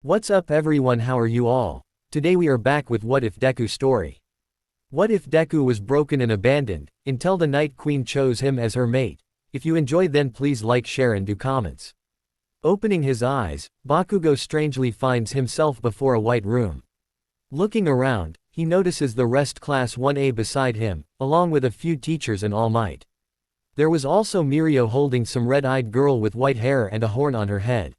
What's up everyone, how are you all? Today we are back with What If Deku story. What if Deku was broken and abandoned, until the Night Queen chose him as her mate? If you enjoyed then please like, share and do comments. Opening his eyes, Bakugo strangely finds himself before a white room. Looking around, he notices the rest class 1A beside him, along with a few teachers and All Might. There was also Mirio holding some red-eyed girl with white hair and a horn on her head.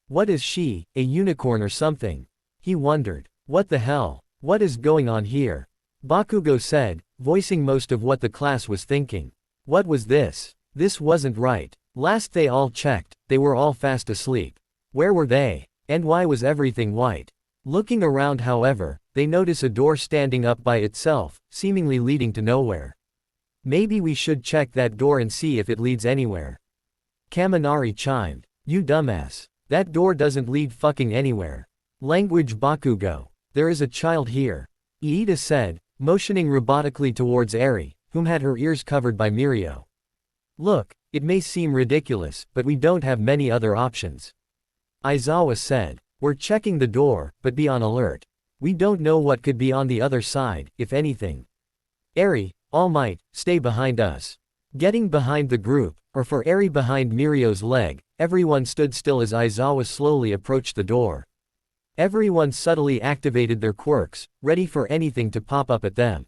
What is she, a unicorn or something? He wondered. What the hell? What is going on here? Bakugo said, voicing most of what the class was thinking. What was this? This wasn't right. Last they all checked, they were all fast asleep. Where were they? And why was everything white? Looking around however, they notice a door standing up by itself, seemingly leading to nowhere. Maybe we should check that door and see if it leads anywhere. Kaminari chimed. You dumbass. That door doesn't lead fucking anywhere. Language Bakugo. There is a child here. Iida said, motioning robotically towards Eri, whom had her ears covered by Mirio. Look, it may seem ridiculous, but we don't have many other options. Aizawa said, we're checking the door, but be on alert. We don't know what could be on the other side, if anything. Eri, All Might, stay behind us. Getting behind the group, or for Eri behind Mirio's leg, everyone stood still as Aizawa slowly approached the door. Everyone subtly activated their quirks, ready for anything to pop up at them.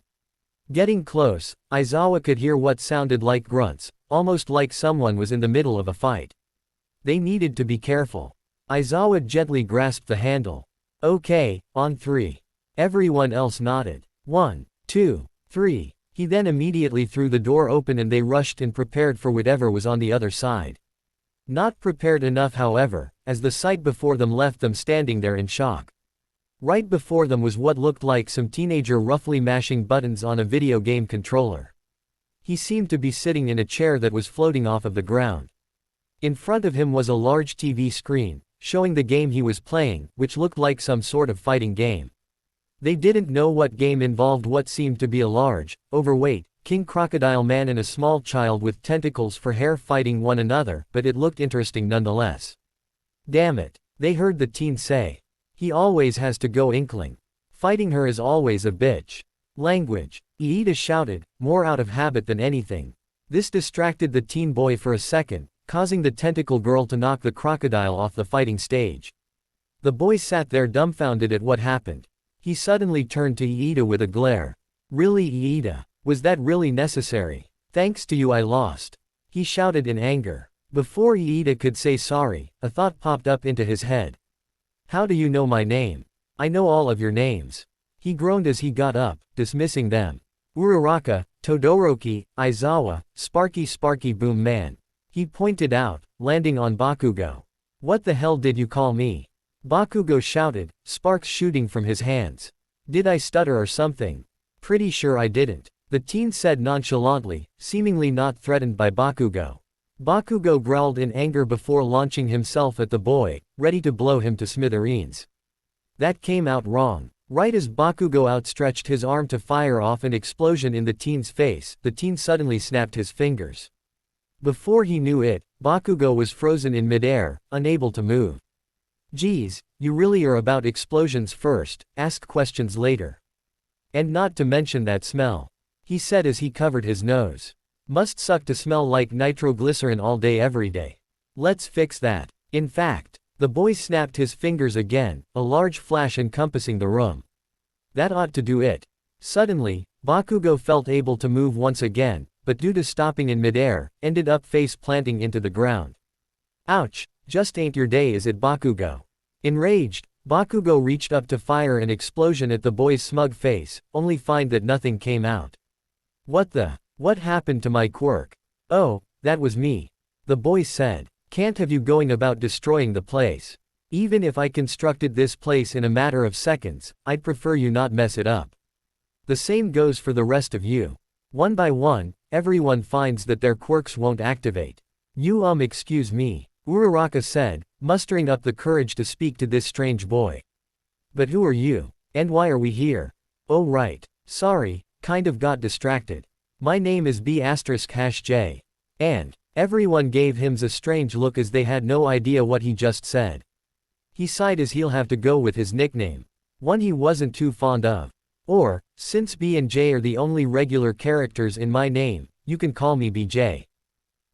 Getting close, Aizawa could hear what sounded like grunts, almost like someone was in the middle of a fight. They needed to be careful. Aizawa gently grasped the handle. Okay, on 3. Everyone else nodded. 1, 2, 3. He then immediately threw the door open and they rushed and prepared for whatever was on the other side. Not prepared enough however, as the sight before them left them standing there in shock. Right before them was what looked like some teenager roughly mashing buttons on a video game controller. He seemed to be sitting in a chair that was floating off of the ground. In front of him was a large TV screen, showing the game he was playing, which looked like some sort of fighting game. They didn't know what game involved what seemed to be a large, overweight, king crocodile man and a small child with tentacles for hair fighting one another, but it looked interesting nonetheless. Damn it, they heard the teen say. He always has to go inkling. Fighting her is always a bitch. Language. Iida shouted, more out of habit than anything. This distracted the teen boy for a second, causing the tentacle girl to knock the crocodile off the fighting stage. The boy sat there dumbfounded at what happened. He suddenly turned to Iida with a glare. Really Iida? Was that really necessary? Thanks to you I lost. He shouted in anger. Before Iida could say sorry, a thought popped up into his head. How do you know my name? I know all of your names. He groaned as he got up, dismissing them. Uraraka, Todoroki, Aizawa, Sparky Boom Man. He pointed out, landing on Bakugo. What the hell did you call me? Bakugo shouted, sparks shooting from his hands. Did I stutter or something? Pretty sure I didn't. The teen said nonchalantly, seemingly not threatened by Bakugo. Bakugo growled in anger before launching himself at the boy, ready to blow him to smithereens. That came out wrong. Right as Bakugo outstretched his arm to fire off an explosion in the teen's face, the teen suddenly snapped his fingers. Before he knew it, Bakugo was frozen in midair, unable to move. Geez, you really are about explosions first, ask questions later. And not to mention that smell. He said as he covered his nose. Must suck to smell like nitroglycerin all day every day. Let's fix that. In fact, the boy snapped his fingers again, a large flash encompassing the room. That ought to do it. Suddenly, Bakugo felt able to move once again, but due to stopping in midair, ended up face planting into the ground. Ouch, just ain't your day is it Bakugo? Enraged, Bakugo reached up to fire an explosion at the boy's smug face, only find that nothing came out. What happened to my quirk? Oh, that was me. The boy said. Can't have you going about destroying the place. Even if I constructed this place in a matter of seconds, I'd prefer you not mess it up. The same goes for the rest of you. One by one, everyone finds that their quirks won't activate. Excuse me, Uraraka said, mustering up the courage to speak to this strange boy. But who are you? And why are we here? Oh right. Sorry, kind of got distracted. My name is B***J. And everyone gave him a strange look as they had no idea what he just said. He sighed as he'll have to go with his nickname. One he wasn't too fond of. Or, since B and J are the only regular characters in my name, you can call me BJ.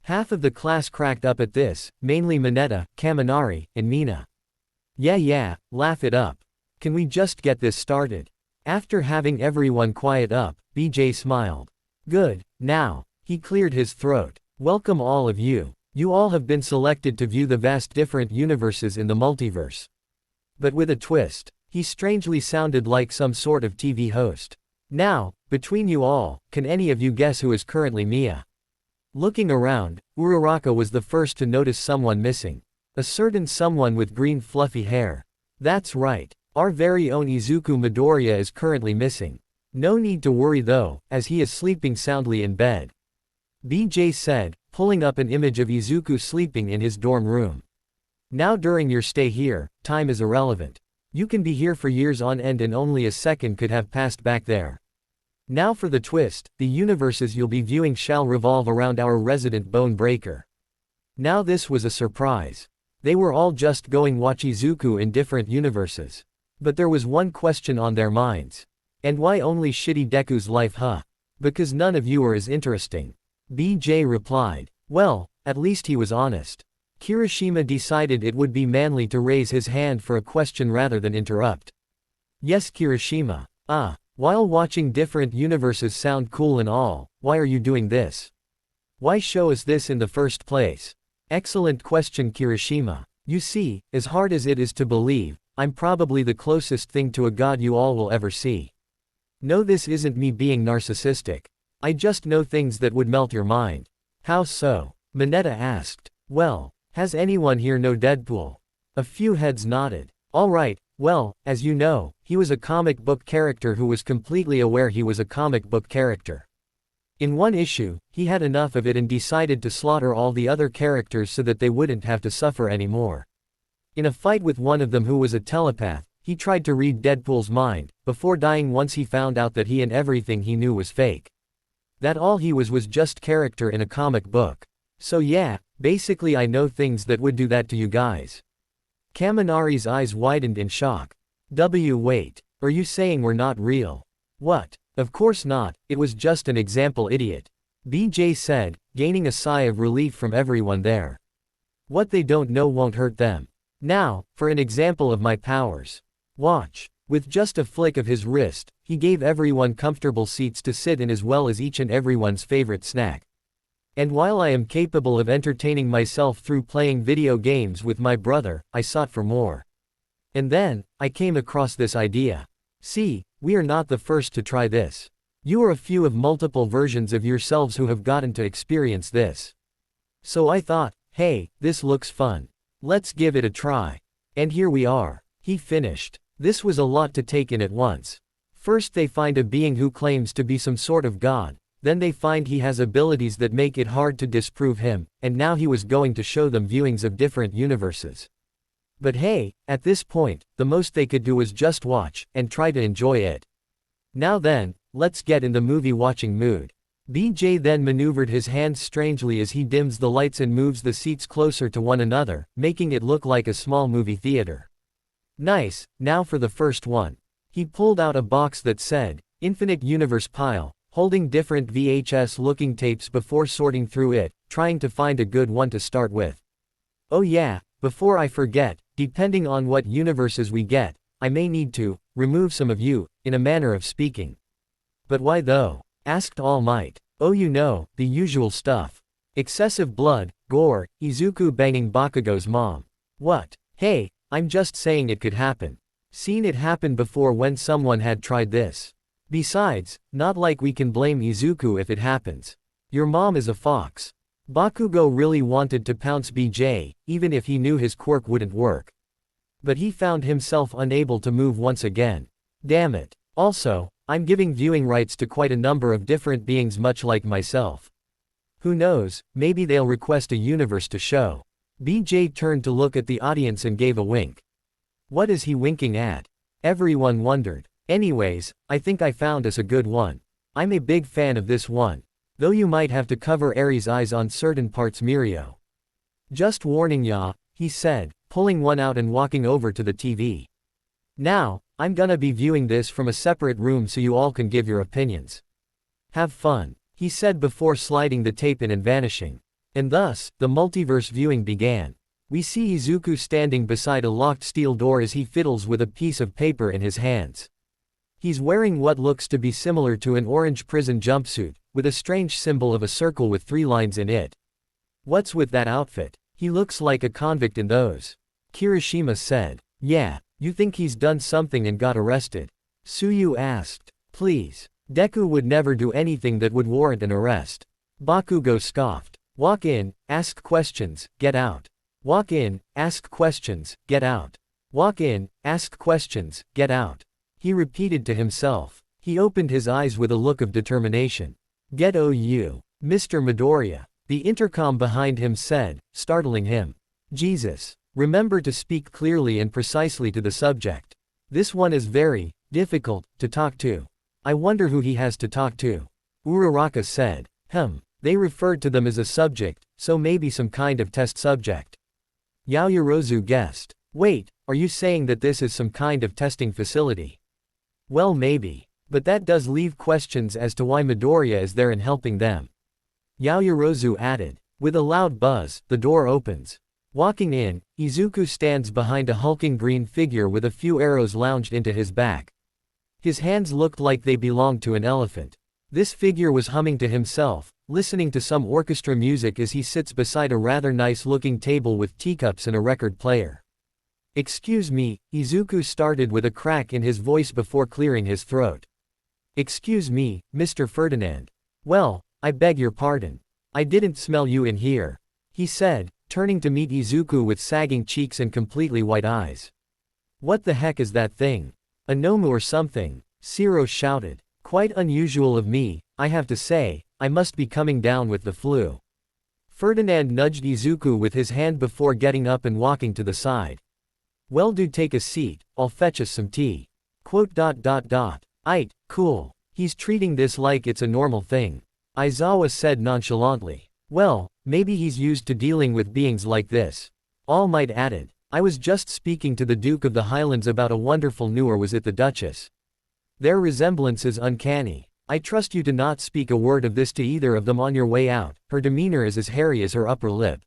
Half of the class cracked up at this, mainly Mineta, Kaminari, and Mina. Yeah, laugh it up. Can we just get this started? After having everyone quiet up, BJ smiled. Good, now. He cleared his throat. Welcome all of you. You all have been selected to view the vast different universes in the multiverse. But with a twist. He strangely sounded like some sort of TV host. Now, between you all, can any of you guess who is currently Mia? Looking around, Uraraka was the first to notice someone missing. A certain someone with green fluffy hair. That's right. Our very own Izuku Midoriya is currently missing. No need to worry though, as he is sleeping soundly in bed. BJ said, pulling up an image of Izuku sleeping in his dorm room. Now during your stay here, time is irrelevant. You can be here for years on end and only a second could have passed back there. Now for the twist, the universes you'll be viewing shall revolve around our resident bone breaker. Now this was a surprise. They were all just going watch Izuku in different universes. But there was one question on their minds. And why only shitty Deku's life huh? Because none of you are as interesting. BJ replied. Well, at least he was honest. Kirishima decided it would be manly to raise his hand for a question rather than interrupt. Yes Kirishima. While watching different universes sound cool and all, why are you doing this? Why show us this in the first place? Excellent question Kirishima. You see, as hard as it is to believe, I'm probably the closest thing to a god you all will ever see. No, this isn't me being narcissistic. I just know things that would melt your mind. How so? Mineta asked. Well, has anyone here know Deadpool? A few heads nodded. Alright, well, as you know, he was a comic book character who was completely aware he was a comic book character. In one issue, he had enough of it and decided to slaughter all the other characters so that they wouldn't have to suffer anymore. In a fight with one of them who was a telepath, he tried to read Deadpool's mind, before dying once he found out that he and everything he knew was fake. That all he was just character in a comic book. So yeah, basically I know things that would do that to you guys. Kaminari's eyes widened in shock. Wait. Are you saying we're not real? What? Of course not, it was just an example idiot. BJ said, gaining a sigh of relief from everyone there. What they don't know won't hurt them. Now, for an example of my powers. Watch. With just a flick of his wrist, he gave everyone comfortable seats to sit in as well as each and everyone's favorite snack. And while I am capable of entertaining myself through playing video games with my brother, I sought for more. And then, I came across this idea. See, we are not the first to try this. You are a few of multiple versions of yourselves who have gotten to experience this. So I thought, hey, this looks fun. Let's give it a try. And here we are. He finished. This was a lot to take in at once. First they find a being who claims to be some sort of god. Then they find he has abilities that make it hard to disprove him, and now he was going to show them viewings of different universes. But hey, at this point, the most they could do was just watch, and try to enjoy it. Now then, let's get in the movie watching mood. BJ then maneuvered his hands strangely as he dims the lights and moves the seats closer to one another, making it look like a small movie theater. Nice, now for the first one. He pulled out a box that said, Infinite Universe Pile, holding different VHS-looking tapes before sorting through it, trying to find a good one to start with. Oh yeah, before I forget, depending on what universes we get, I may need to remove some of you, in a manner of speaking. But why though? Asked All Might. Oh you know, the usual stuff. Excessive blood, gore, Izuku banging Bakugo's mom. What? Hey, I'm just saying it could happen. Seen it happen before when someone had tried this. Besides, not like we can blame Izuku if it happens. Your mom is a fox. Bakugo really wanted to pounce BJ, even if he knew his quirk wouldn't work. But he found himself unable to move once again. Damn it. Also, I'm giving viewing rights to quite a number of different beings much like myself. Who knows, maybe they'll request a universe to show. BJ turned to look at the audience and gave a wink. What is he winking at? Everyone wondered. Anyways, I think I found us a good one. I'm a big fan of this one. Though you might have to cover Aries' eyes on certain parts Mirio. Just warning ya, he said, pulling one out and walking over to the TV. Now, I'm gonna be viewing this from a separate room so you all can give your opinions. Have fun, he said before sliding the tape in and vanishing. And thus, the multiverse viewing began. We see Izuku standing beside a locked steel door as he fiddles with a piece of paper in his hands. He's wearing what looks to be similar to an orange prison jumpsuit, with a strange symbol of a circle with 3 lines in it. What's with that outfit? He looks like a convict in those. Kirishima said. Yeah, you think he's done something and got arrested? Suyu asked. Please. Deku would never do anything that would warrant an arrest. Bakugo scoffed. Walk in, ask questions, get out. Walk in, ask questions, get out. Walk in, ask questions, get out. He repeated to himself. He opened his eyes with a look of determination. Get OU. Mr. Midoriya. The intercom behind him said, startling him. Jesus. Remember to speak clearly and precisely to the subject. This one is very difficult to talk to. I wonder who he has to talk to. Uraraka said. They referred to them as a subject, so maybe some kind of test subject. Yaoyorozu guessed. Wait, are you saying that this is some kind of testing facility? Well, maybe. But that does leave questions as to why Midoriya is there and helping them. Yaoyorozu added. With a loud buzz, the door opens. Walking in, Izuku stands behind a hulking green figure with a few arrows lounged into his back. His hands looked like they belonged to an elephant. This figure was humming to himself, listening to some orchestra music as he sits beside a rather nice-looking table with teacups and a record player. Excuse me, Izuku started with a crack in his voice before clearing his throat. Excuse me, Mr. Ferdinand. Well, I beg your pardon. I didn't smell you in here, he said, turning to meet Izuku with sagging cheeks and completely white eyes. What the heck is that thing? A Nomu or something? Shiro shouted. Quite unusual of me, I have to say, I must be coming down with the flu. Ferdinand nudged Izuku with his hand before getting up and walking to the side. Well, do take a seat, I'll fetch us some tea. Aight, cool. He's treating this like it's a normal thing. Aizawa said nonchalantly. Well, maybe he's used to dealing with beings like this. All Might added. I was just speaking to the Duke of the Highlands about a wonderful new, or was it the Duchess? Their resemblance is uncanny. I trust you to not speak a word of this to either of them on your way out. Her demeanor is as hairy as her upper lip,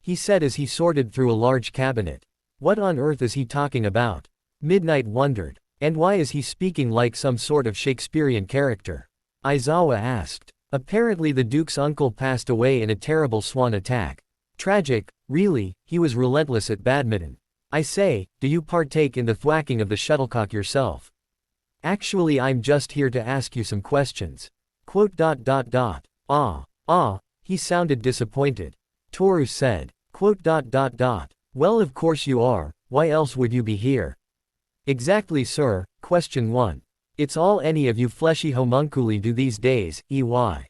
he said as he sorted through a large cabinet. What on earth is he talking about? Midnight wondered. And why is he speaking like some sort of Shakespearean character? Aizawa asked. Apparently the Duke's uncle passed away in a terrible swan attack. Tragic, really, he was relentless at badminton. I say, do you partake in the thwacking of the shuttlecock yourself? Actually, I'm just here to ask you some questions. He sounded disappointed. Toru said. Well, of course you are, why else would you be here? Exactly, sir. Question 1. It's all any of you fleshy homunculi do these days, EY.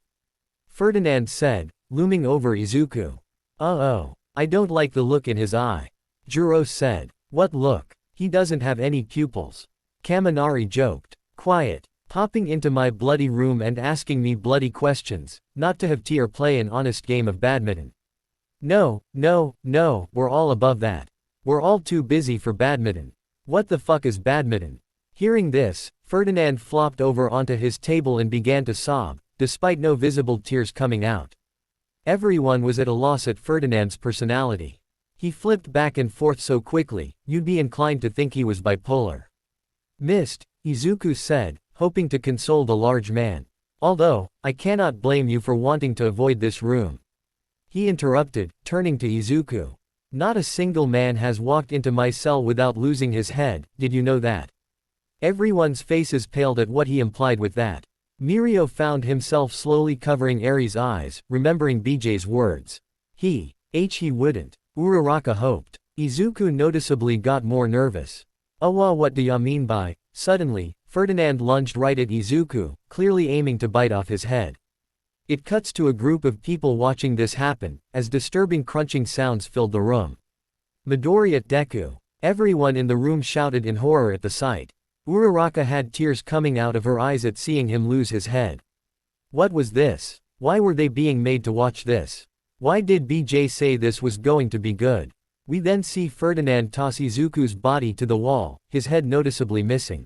Ferdinand said, looming over Izuku. I don't like the look in his eye. Juro said. What look? He doesn't have any pupils. Kaminari joked. Quiet. Popping into my bloody room and asking me bloody questions, not to have tea or play an honest game of badminton. No, we're all above that. We're all too busy for badminton. What the fuck is badminton? Hearing this, Ferdinand flopped over onto his table and began to sob, despite no visible tears coming out. Everyone was at a loss at Ferdinand's personality. He flipped back and forth so quickly, you'd be inclined to think he was bipolar. Missed, Izuku said, hoping to console the large man. Although, I cannot blame you for wanting to avoid this room. He interrupted, turning to Izuku. Not a single man has walked into my cell without losing his head, did you know that? Everyone's faces paled at what he implied with that. Mirio found himself slowly covering Eri's eyes, remembering BJ's words. He wouldn't. Uraraka hoped. Izuku noticeably got more nervous. What do ya mean by? Suddenly, Ferdinand lunged right at Izuku, clearly aiming to bite off his head. It cuts to a group of people watching this happen, as disturbing crunching sounds filled the room. Midori at Deku. Everyone in the room shouted in horror at the sight. Uraraka had tears coming out of her eyes at seeing him lose his head. What was this? Why were they being made to watch this? Why did BJ say this was going to be good? We then see Ferdinand toss Izuku's body to the wall, his head noticeably missing.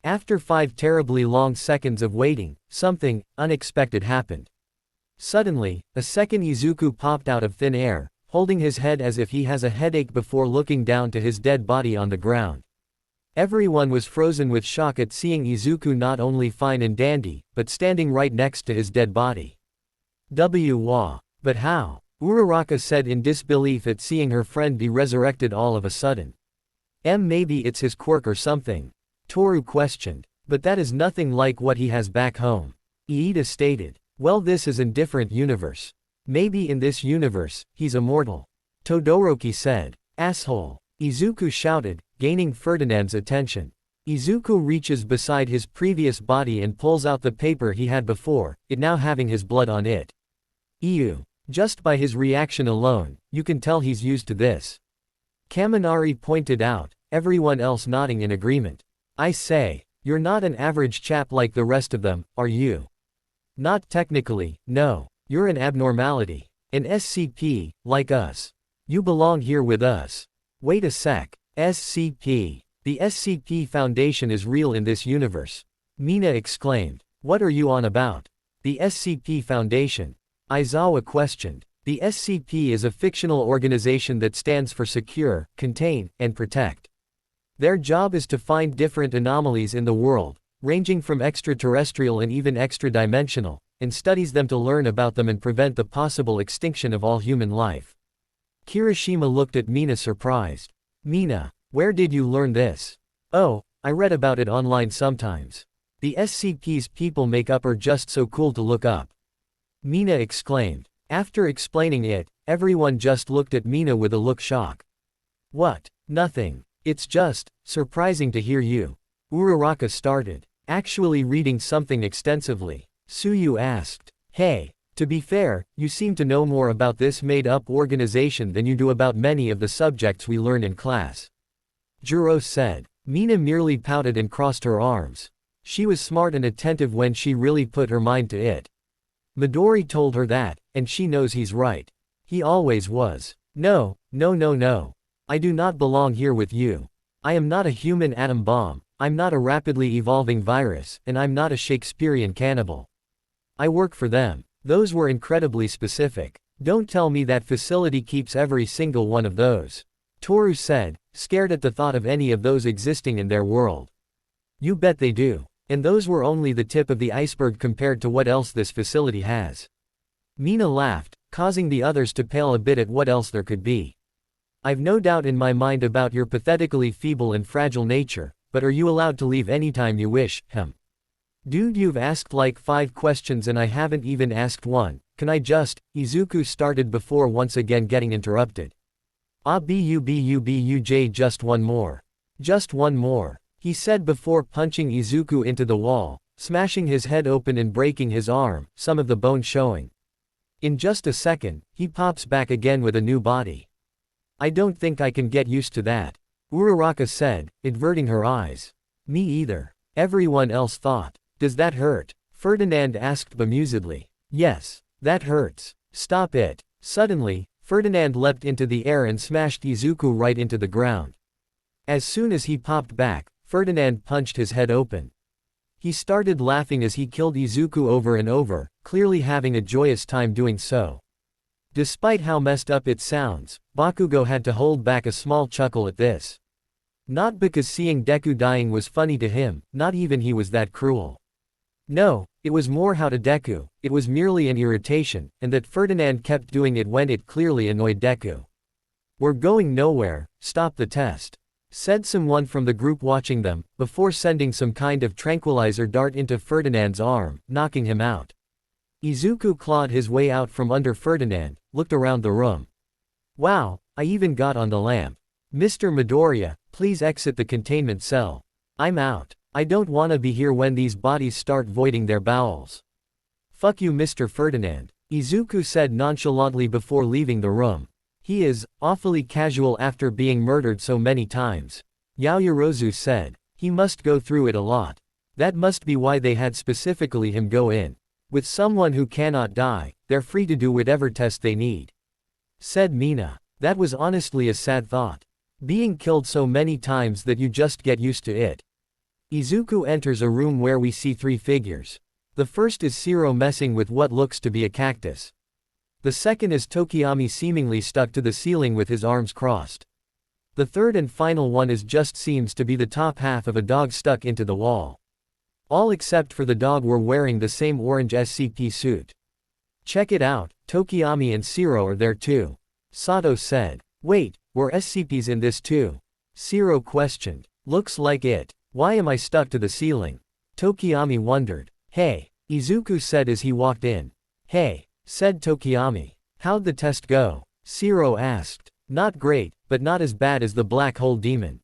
After 5 terribly long seconds of waiting, something unexpected happened. Suddenly, a second Izuku popped out of thin air, holding his head as if he has a headache before looking down to his dead body on the ground. Everyone was frozen with shock at seeing Izuku not only fine and dandy, but standing right next to his dead body. Wah! But how? Uraraka said in disbelief at seeing her friend be resurrected all of a sudden. Maybe it's his quirk or something. Toru questioned. But that is nothing like what he has back home. Iida stated. Well, this is a different universe. Maybe in this universe, he's immortal. Todoroki said. Asshole. Izuku shouted, gaining Ferdinand's attention. Izuku reaches beside his previous body and pulls out the paper he had before, it now having his blood on it. Ew. Just by his reaction alone, you can tell he's used to this. Kaminari pointed out, everyone else nodding in agreement. I say, you're not an average chap like the rest of them, are you? Not technically, no. You're an abnormality. An SCP, like us. You belong here with us. Wait a sec. SCP. The SCP Foundation is real in this universe. Mina exclaimed. What are you on about? The SCP Foundation. Aizawa questioned. The SCP is a fictional organization that stands for Secure, Contain, and Protect. Their job is to find different anomalies in the world, ranging from extraterrestrial and even extra-dimensional, and studies them to learn about them and prevent the possible extinction of all human life. Kirishima looked at Mina surprised. Mina, where did you learn this? Oh, I read about it online sometimes. The SCP's people make up are just so cool to look up. Mina exclaimed. After explaining it, everyone just looked at Mina with a look shock. What? Nothing. It's just surprising to hear you. Uraraka started. Actually reading something extensively. Suyu asked. Hey, to be fair, you seem to know more about this made-up organization than you do about many of the subjects we learn in class. Juro said. Mina merely pouted and crossed her arms. She was smart and attentive when she really put her mind to it. Midori told her that, and she knows he's right. He always was. No. I do not belong here with you. I am not a human atom bomb, I'm not a rapidly evolving virus, and I'm not a Shakespearean cannibal. I work for them. Those were incredibly specific. Don't tell me that facility keeps every single one of those. Toru said, scared at the thought of any of those existing in their world. You bet they do. And those were only the tip of the iceberg compared to what else this facility has. Mina laughed, causing the others to pale a bit at what else there could be. I've no doubt in my mind about your pathetically feeble and fragile nature, but are you allowed to leave anytime you wish, Dude, you've asked like 5 questions and I haven't even asked one, can I just, Izuku started before once again getting interrupted. Buj, just one more. Just one more. He said before punching Izuku into the wall, smashing his head open and breaking his arm, some of the bone showing. In just a second, he pops back again with a new body. I don't think I can get used to that. Uraraka said, averting her eyes. Me either. Everyone else thought. Does that hurt? Ferdinand asked bemusedly. Yes, that hurts. Stop it. Suddenly, Ferdinand leapt into the air and smashed Izuku right into the ground. As soon as he popped back, Ferdinand punched his head open. He started laughing as he killed Izuku over and over, clearly having a joyous time doing so. Despite how messed up it sounds, Bakugo had to hold back a small chuckle at this. Not because seeing Deku dying was funny to him, not even he was that cruel. No, it was more how to Deku, it was merely an irritation, and that Ferdinand kept doing it when it clearly annoyed Deku. We're going nowhere, stop the test, said someone from the group watching them, before sending some kind of tranquilizer dart into Ferdinand's arm, knocking him out. Izuku clawed his way out from under Ferdinand, looked around the room. Wow, I even got on the lamp. Mr. Midoriya, please exit the containment cell. I'm out. I don't wanna be here when these bodies start voiding their bowels. Fuck you, Mr. Ferdinand, Izuku said nonchalantly before leaving the room. He is awfully casual after being murdered so many times. Yaoyorozu said. He must go through it a lot. That must be why they had specifically him go in. With someone who cannot die, they're free to do whatever test they need. Said Mina. That was honestly a sad thought. Being killed so many times that you just get used to it. Izuku enters a room where we see three figures. The first is Shiro messing with what looks to be a cactus. The second is Tokiyami seemingly stuck to the ceiling with his arms crossed. The third and final one just seems to be the top half of a dog stuck into the wall. All except for the dog were wearing the same orange SCP suit. Check it out, Tokiyami and Shiro are there too. Sato said. Wait, were SCPs in this too? Shiro questioned. Looks like it. Why am I stuck to the ceiling? Tokiyami wondered. Hey, Izuku said as he walked in. Hey, said Tokiyami. How'd the test go? Shiro asked. Not great, but not as bad as the black hole demon.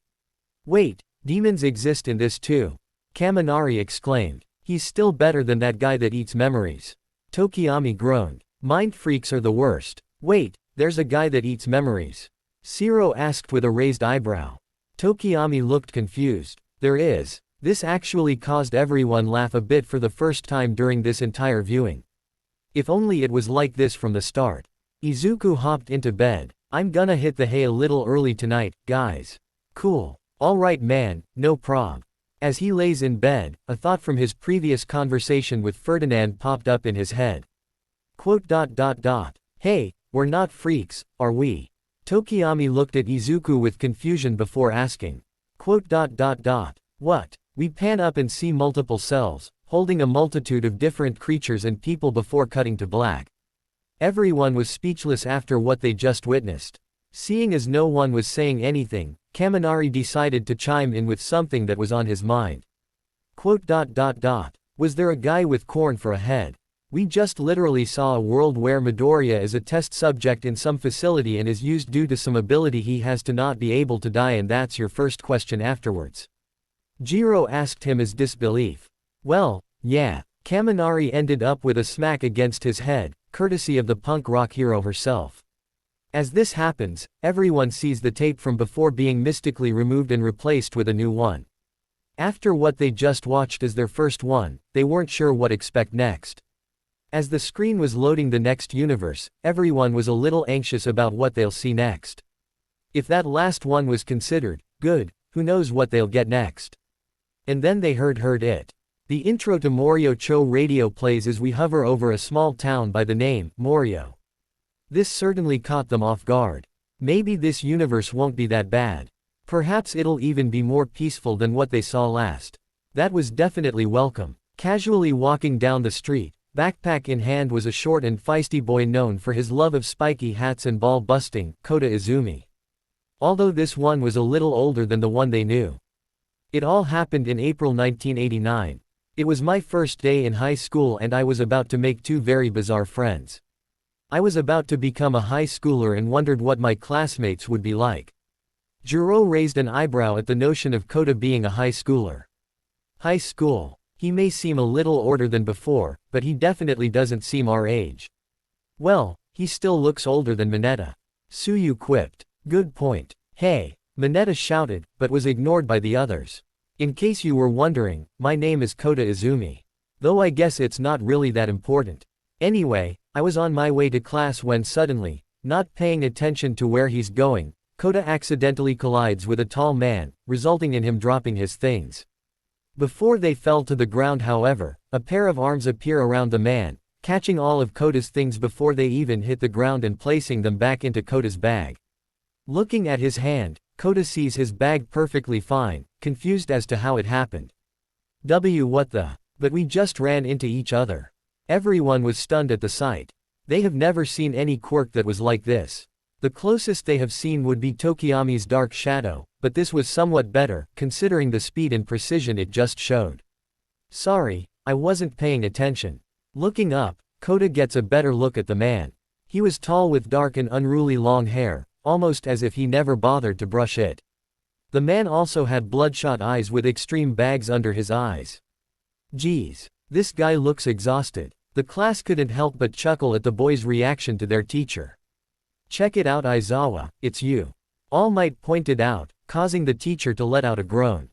Wait, demons exist in this too? Kaminari exclaimed. He's still better than that guy that eats memories. Tokiyami groaned. Mind freaks are the worst. Wait, there's a guy that eats memories. Shiro asked with a raised eyebrow. Tokiyami looked confused. There is. This actually caused everyone laugh a bit for the first time during this entire viewing. If only it was like this from the start. Izuku hopped into bed. I'm gonna hit the hay a little early tonight, guys. Cool. Alright man, no prob. As he lays in bed, a thought from his previous conversation with Ferdinand popped up in his head. Hey, we're not freaks, are we? Tokiyami looked at Izuku with confusion before asking. What? We pan up and see multiple cells, holding a multitude of different creatures and people before cutting to black. Everyone was speechless after what they just witnessed. Seeing as no one was saying anything, Kaminari decided to chime in with something that was on his mind. Was there a guy with corn for a head? We just literally saw a world where Midoriya is a test subject in some facility and is used due to some ability he has to not be able to die, and that's your first question afterwards. Jiro asked him as disbelief. Well, yeah. Kaminari ended up with a smack against his head, courtesy of the punk rock hero herself. As this happens, everyone sees the tape from before being mystically removed and replaced with a new one. After what they just watched as their first one, they weren't sure what expect next. As the screen was loading the next universe, everyone was a little anxious about what they'll see next. If that last one was considered good, who knows what they'll get next. And then they heard it. The intro to Morio Cho radio plays as we hover over a small town by the name Morio. This certainly caught them off guard. Maybe this universe won't be that bad. Perhaps it'll even be more peaceful than what they saw last. That was definitely welcome. Casually walking down the street, backpack in hand, was a short and feisty boy known for his love of spiky hats and ball busting, Kota Izumi. Although this one was a little older than the one they knew. It all happened in April 1989. It was my first day in high school and I was about to make two very bizarre friends. I was about to become a high schooler and wondered what my classmates would be like. Jiro raised an eyebrow at the notion of Kota being a high schooler. High school. He may seem a little older than before, but he definitely doesn't seem our age. Well, he still looks older than Mineta. Suyu quipped. Good point. Hey, Mineta shouted, but was ignored by the others. In case you were wondering, my name is Kota Izumi. Though I guess it's not really that important. Anyway, I was on my way to class when suddenly, not paying attention to where he's going, Kota accidentally collides with a tall man, resulting in him dropping his things. Before they fell to the ground, however, a pair of arms appear around the man, catching all of Kota's things before they even hit the ground and placing them back into Kota's bag. Looking at his hand, Kota sees his bag perfectly fine, confused as to how it happened. What the? But we just ran into each other. Everyone was stunned at the sight. They have never seen any quirk that was like this. The closest they have seen would be Tokiyami's Dark Shadow, but this was somewhat better, considering the speed and precision it just showed. Sorry, I wasn't paying attention. Looking up, Kota gets a better look at the man. He was tall with dark and unruly long hair, almost as if he never bothered to brush it. The man also had bloodshot eyes with extreme bags under his eyes. Geez, this guy looks exhausted. The class couldn't help but chuckle at the boy's reaction to their teacher. Check it out, Aizawa, it's you. All Might pointed out, causing the teacher to let out a groan.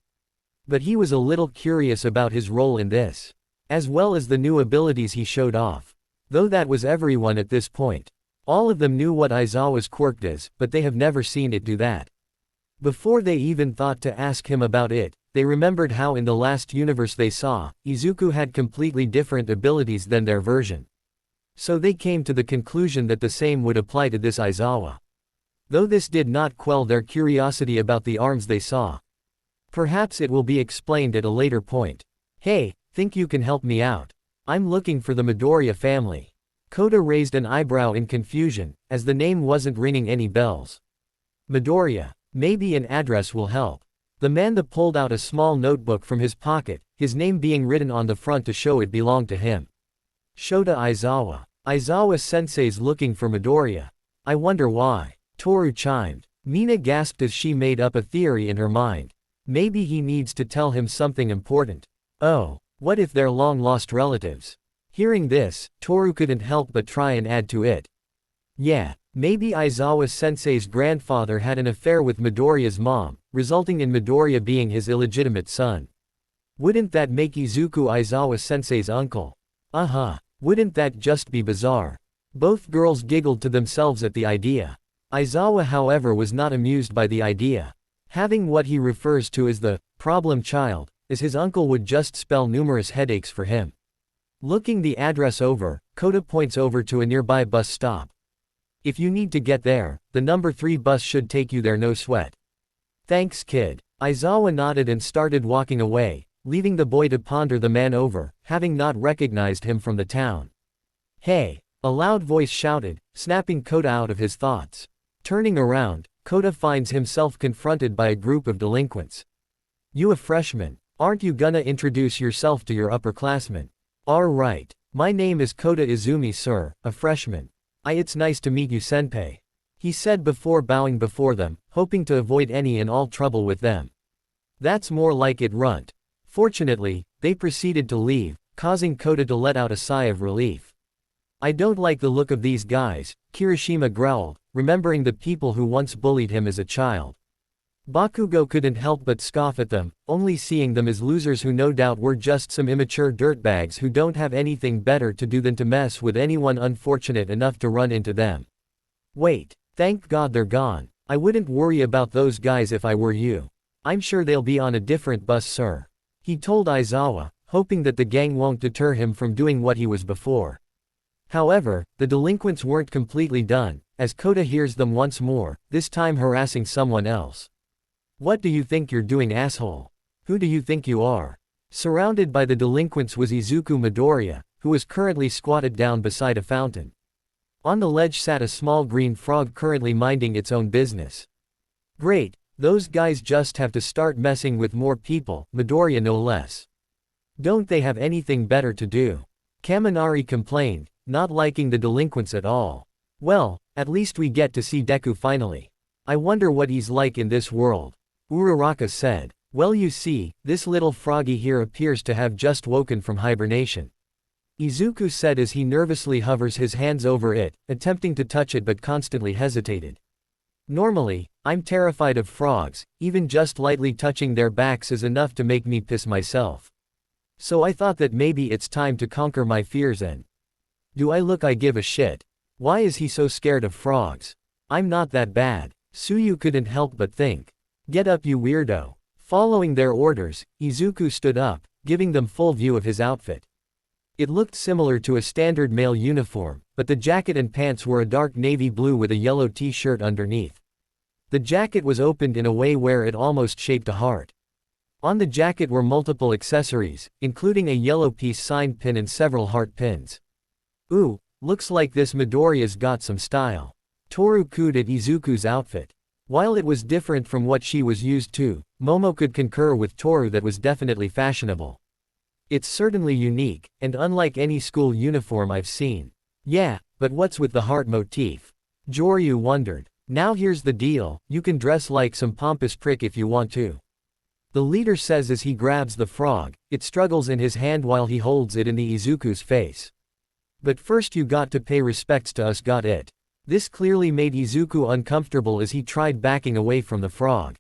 But he was a little curious about his role in this, as well as the new abilities he showed off. Though that was everyone at this point. All of them knew what Aizawa's quirk is, but they have never seen it do that. Before they even thought to ask him about it, they remembered how in the last universe they saw, Izuku had completely different abilities than their version. So they came to the conclusion that the same would apply to this Aizawa. Though this did not quell their curiosity about the arms they saw. Perhaps it will be explained at a later point. Hey, think you can help me out? I'm looking for the Midoriya family. Kota raised an eyebrow in confusion, as the name wasn't ringing any bells. Midoriya. Maybe an address will help. The man pulled out a small notebook from his pocket, his name being written on the front to show it belonged to him. Shota Aizawa. Aizawa-sensei's looking for Midoriya. I wonder why. Toru chimed. Mina gasped as she made up a theory in her mind. Maybe he needs to tell him something important. Oh, what if they're long-lost relatives? Hearing this, Toru couldn't help but try and add to it. Yeah, maybe Aizawa-sensei's grandfather had an affair with Midoriya's mom, resulting in Midoriya being his illegitimate son. Wouldn't that make Izuku Aizawa-sensei's uncle? Wouldn't that just be bizarre? Both girls giggled to themselves at the idea. Aizawa however was not amused by the idea. Having what he refers to as the problem child, as his uncle would just spell numerous headaches for him. Looking the address over, Kota points over to a nearby bus stop. If you need to get there, the number 3 bus should take you there, no sweat. Thanks kid. Aizawa nodded and started walking away, leaving the boy to ponder the man over, having not recognized him from the town. Hey! A loud voice shouted, snapping Kota out of his thoughts. Turning around, Kota finds himself confronted by a group of delinquents. You a freshman? Aren't you gonna introduce yourself to your upperclassmen? Alright. My name is Kota Izumi sir, a freshman. It's nice to meet you senpai. He said before bowing before them, hoping to avoid any and all trouble with them. That's more like it runt. Fortunately, they proceeded to leave, causing Kota to let out a sigh of relief. I don't like the look of these guys, Kirishima growled, remembering the people who once bullied him as a child. Bakugo couldn't help but scoff at them, only seeing them as losers who no doubt were just some immature dirtbags who don't have anything better to do than to mess with anyone unfortunate enough to run into them. Wait, thank God they're gone. I wouldn't worry about those guys if I were you. I'm sure they'll be on a different bus sir. He told Aizawa, hoping that the gang won't deter him from doing what he was before. However, the delinquents weren't completely done, as Kota hears them once more, this time harassing someone else. What do you think you're doing, asshole? Who do you think you are? Surrounded by the delinquents was Izuku Midoriya, who was currently squatted down beside a fountain. On the ledge sat a small green frog currently minding its own business. Great, those guys just have to start messing with more people, Midoriya no less. Don't they have anything better to do? Kaminari complained, not liking the delinquents at all. Well, at least we get to see Deku finally. I wonder what he's like in this world. Uraraka said. Well, you see, this little froggy here appears to have just woken from hibernation. Izuku said as he nervously hovers his hands over it, attempting to touch it but constantly hesitated. Normally, I'm terrified of frogs, even just lightly touching their backs is enough to make me piss myself. So I thought that maybe it's time to conquer my fears and... Do I look I give a shit? Why is he so scared of frogs? I'm not that bad. Suyu couldn't help but think. Get up you weirdo. Following their orders, Izuku stood up, giving them full view of his outfit. It looked similar to a standard male uniform, but the jacket and pants were a dark navy blue with a yellow t-shirt underneath. The jacket was opened in a way where it almost shaped a heart. On the jacket were multiple accessories, including a yellow peace sign pin and several heart pins. Ooh, looks like this Midoriya's got some style. Toru cooed at Izuku's outfit. While it was different from what she was used to, Momo could concur with Toru that was definitely fashionable. It's certainly unique, and unlike any school uniform I've seen. Yeah, but what's with the heart motif? Joryu wondered. Now here's the deal, you can dress like some pompous prick if you want to. The leader says as he grabs the frog, it struggles in his hand while he holds it in the Izuku's face. But first you got to pay respects to us, got it? This clearly made Izuku uncomfortable as he tried backing away from the frog.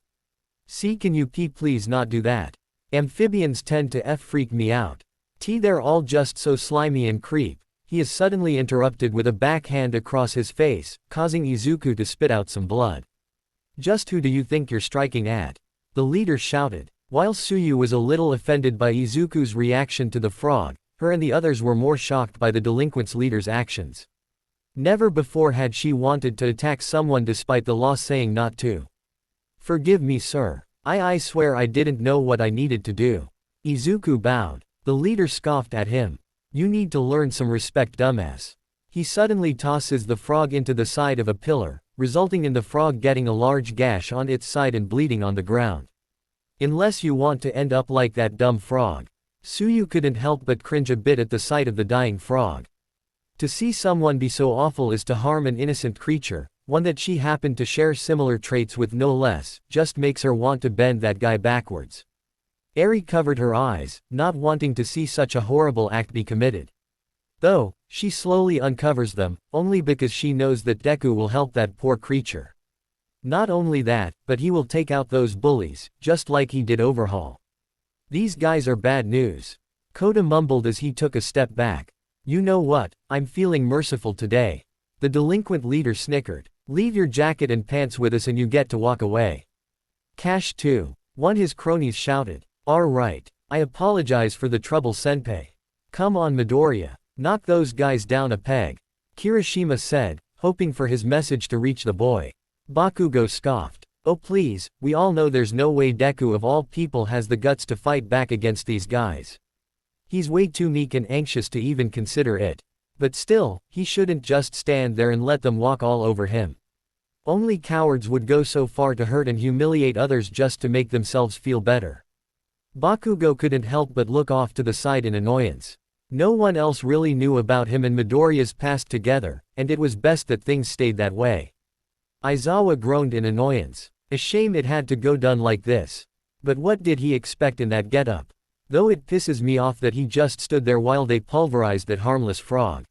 See, can you please not do that? Amphibians tend to freak me out. They're all just so slimy and creep. He is suddenly interrupted with a backhand across his face, causing Izuku to spit out some blood. Just who do you think you're striking at? The leader shouted. While Suyu was a little offended by Izuku's reaction to the frog, her and the others were more shocked by the delinquent's leader's actions. Never before had she wanted to attack someone despite the law saying not to. Forgive me, sir. I swear I didn't know what I needed to do. Izuku bowed. The leader scoffed at him. You need to learn some respect, dumbass. He suddenly tosses the frog into the side of a pillar, resulting in the frog getting a large gash on its side and bleeding on the ground. Unless you want to end up like that dumb frog. Suyu couldn't help but cringe a bit at the sight of the dying frog. To see someone be so awful as to harm an innocent creature, one that she happened to share similar traits with no less, just makes her want to bend that guy backwards. Eri covered her eyes, not wanting to see such a horrible act be committed. Though, she slowly uncovers them, only because she knows that Deku will help that poor creature. Not only that, but he will take out those bullies, just like he did Overhaul. These guys are bad news. Kota mumbled as he took a step back. You know what, I'm feeling merciful today. The delinquent leader snickered. Leave your jacket and pants with us and you get to walk away. Cash too. One his cronies shouted. Alright. I apologize for the trouble, senpai. Come on, Midoriya. Knock those guys down a peg. Kirishima said, hoping for his message to reach the boy. Bakugo scoffed. Oh please, we all know there's no way Deku of all people has the guts to fight back against these guys. He's way too meek and anxious to even consider it. But still, he shouldn't just stand there and let them walk all over him. Only cowards would go so far to hurt and humiliate others just to make themselves feel better. Bakugo couldn't help but look off to the side in annoyance. No one else really knew about him and Midoriya's past together, and it was best that things stayed that way. Aizawa groaned in annoyance. A shame it had to go done like this. But what did he expect in that getup? Though it pisses me off that he just stood there while they pulverized that harmless frog.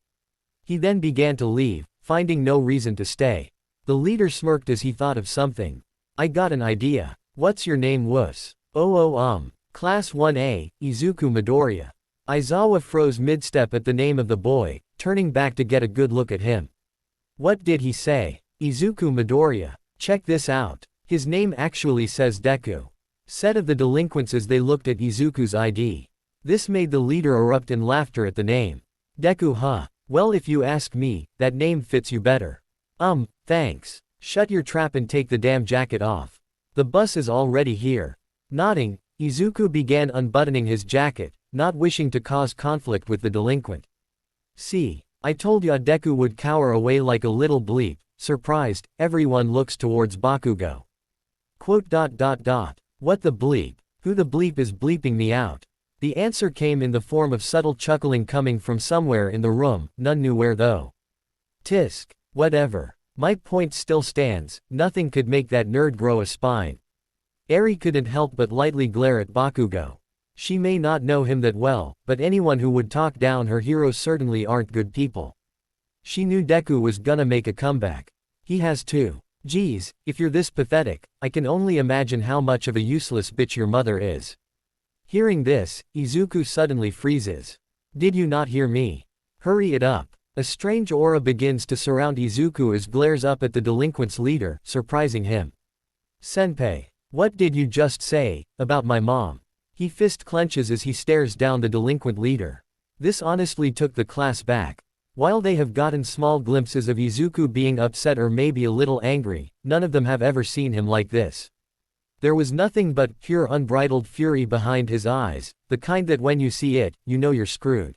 He then began to leave, finding no reason to stay. The leader smirked as he thought of something. I got an idea. What's your name, wuss? Class 1A, Izuku Midoriya. Aizawa froze mid-step at the name of the boy, turning back to get a good look at him. What did he say? Izuku Midoriya. Check this out. His name actually says Deku. Said of the delinquents as they looked at Izuku's ID. This made the leader erupt in laughter at the name. Deku, huh? Well, if you ask me, that name fits you better. Thanks. Shut your trap and take the damn jacket off. The bus is already here. Nodding, Izuku began unbuttoning his jacket, not wishing to cause conflict with the delinquent. See, I told ya Deku would cower away like a little bleep. Surprised, everyone looks towards Bakugo. Quote. What the bleep? Who the bleep is bleeping me out? The answer came in the form of subtle chuckling coming from somewhere in the room, none knew where though. Tisk. Whatever. My point still stands, nothing could make that nerd grow a spine. Eri couldn't help but lightly glare at Bakugo. She may not know him that well, but anyone who would talk down her hero certainly aren't good people. She knew Deku was gonna make a comeback. He has too. Geez, if you're this pathetic, I can only imagine how much of a useless bitch your mother is. Hearing this, Izuku suddenly freezes. Did you not hear me? Hurry it up. A strange aura begins to surround Izuku as glares up at the delinquent's leader, surprising him. Senpai. What did you just say, about my mom? He fist clenches as he stares down the delinquent leader. This honestly took the class back. While they have gotten small glimpses of Izuku being upset or maybe a little angry, none of them have ever seen him like this. There was nothing but pure unbridled fury behind his eyes, the kind that when you see it, you know you're screwed.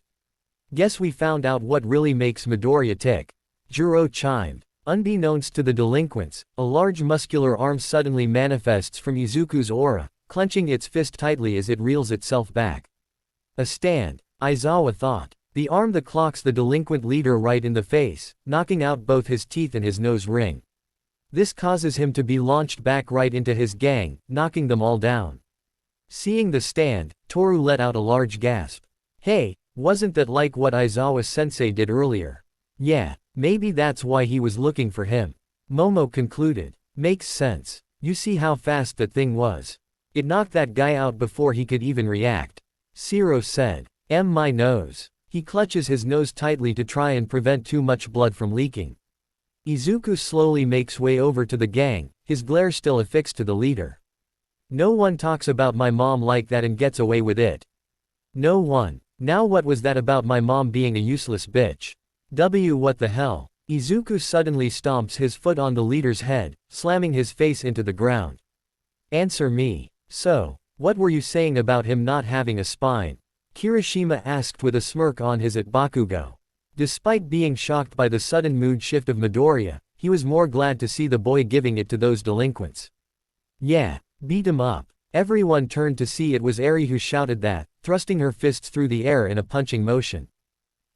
Guess we found out what really makes Midoriya tick. Juro chimed. Unbeknownst to the delinquents, a large muscular arm suddenly manifests from Izuku's aura, clenching its fist tightly as it reels itself back. A stand, Aizawa thought. The arm that clocks the delinquent leader right in the face, knocking out both his teeth and his nose ring. This causes him to be launched back right into his gang, knocking them all down. Seeing the stand, Toru let out a large gasp. Hey, wasn't that like what Aizawa-sensei did earlier? Yeah, maybe that's why he was looking for him. Momo concluded. Makes sense. You see how fast that thing was. It knocked that guy out before he could even react. Siro said. My nose. He clutches his nose tightly to try and prevent too much blood from leaking. Izuku slowly makes way over to the gang, his glare still affixed to the leader. No one talks about my mom like that and gets away with it. No one. Now what was that about my mom being a useless bitch? What the hell? Izuku suddenly stomps his foot on the leader's head, slamming his face into the ground. Answer me. So, what were you saying about him not having a spine? Kirishima asked with a smirk on his at Bakugo. Despite being shocked by the sudden mood shift of Midoriya, he was more glad to see the boy giving it to those delinquents. Yeah, beat him up. Everyone turned to see it was Eri who shouted that, thrusting her fists through the air in a punching motion.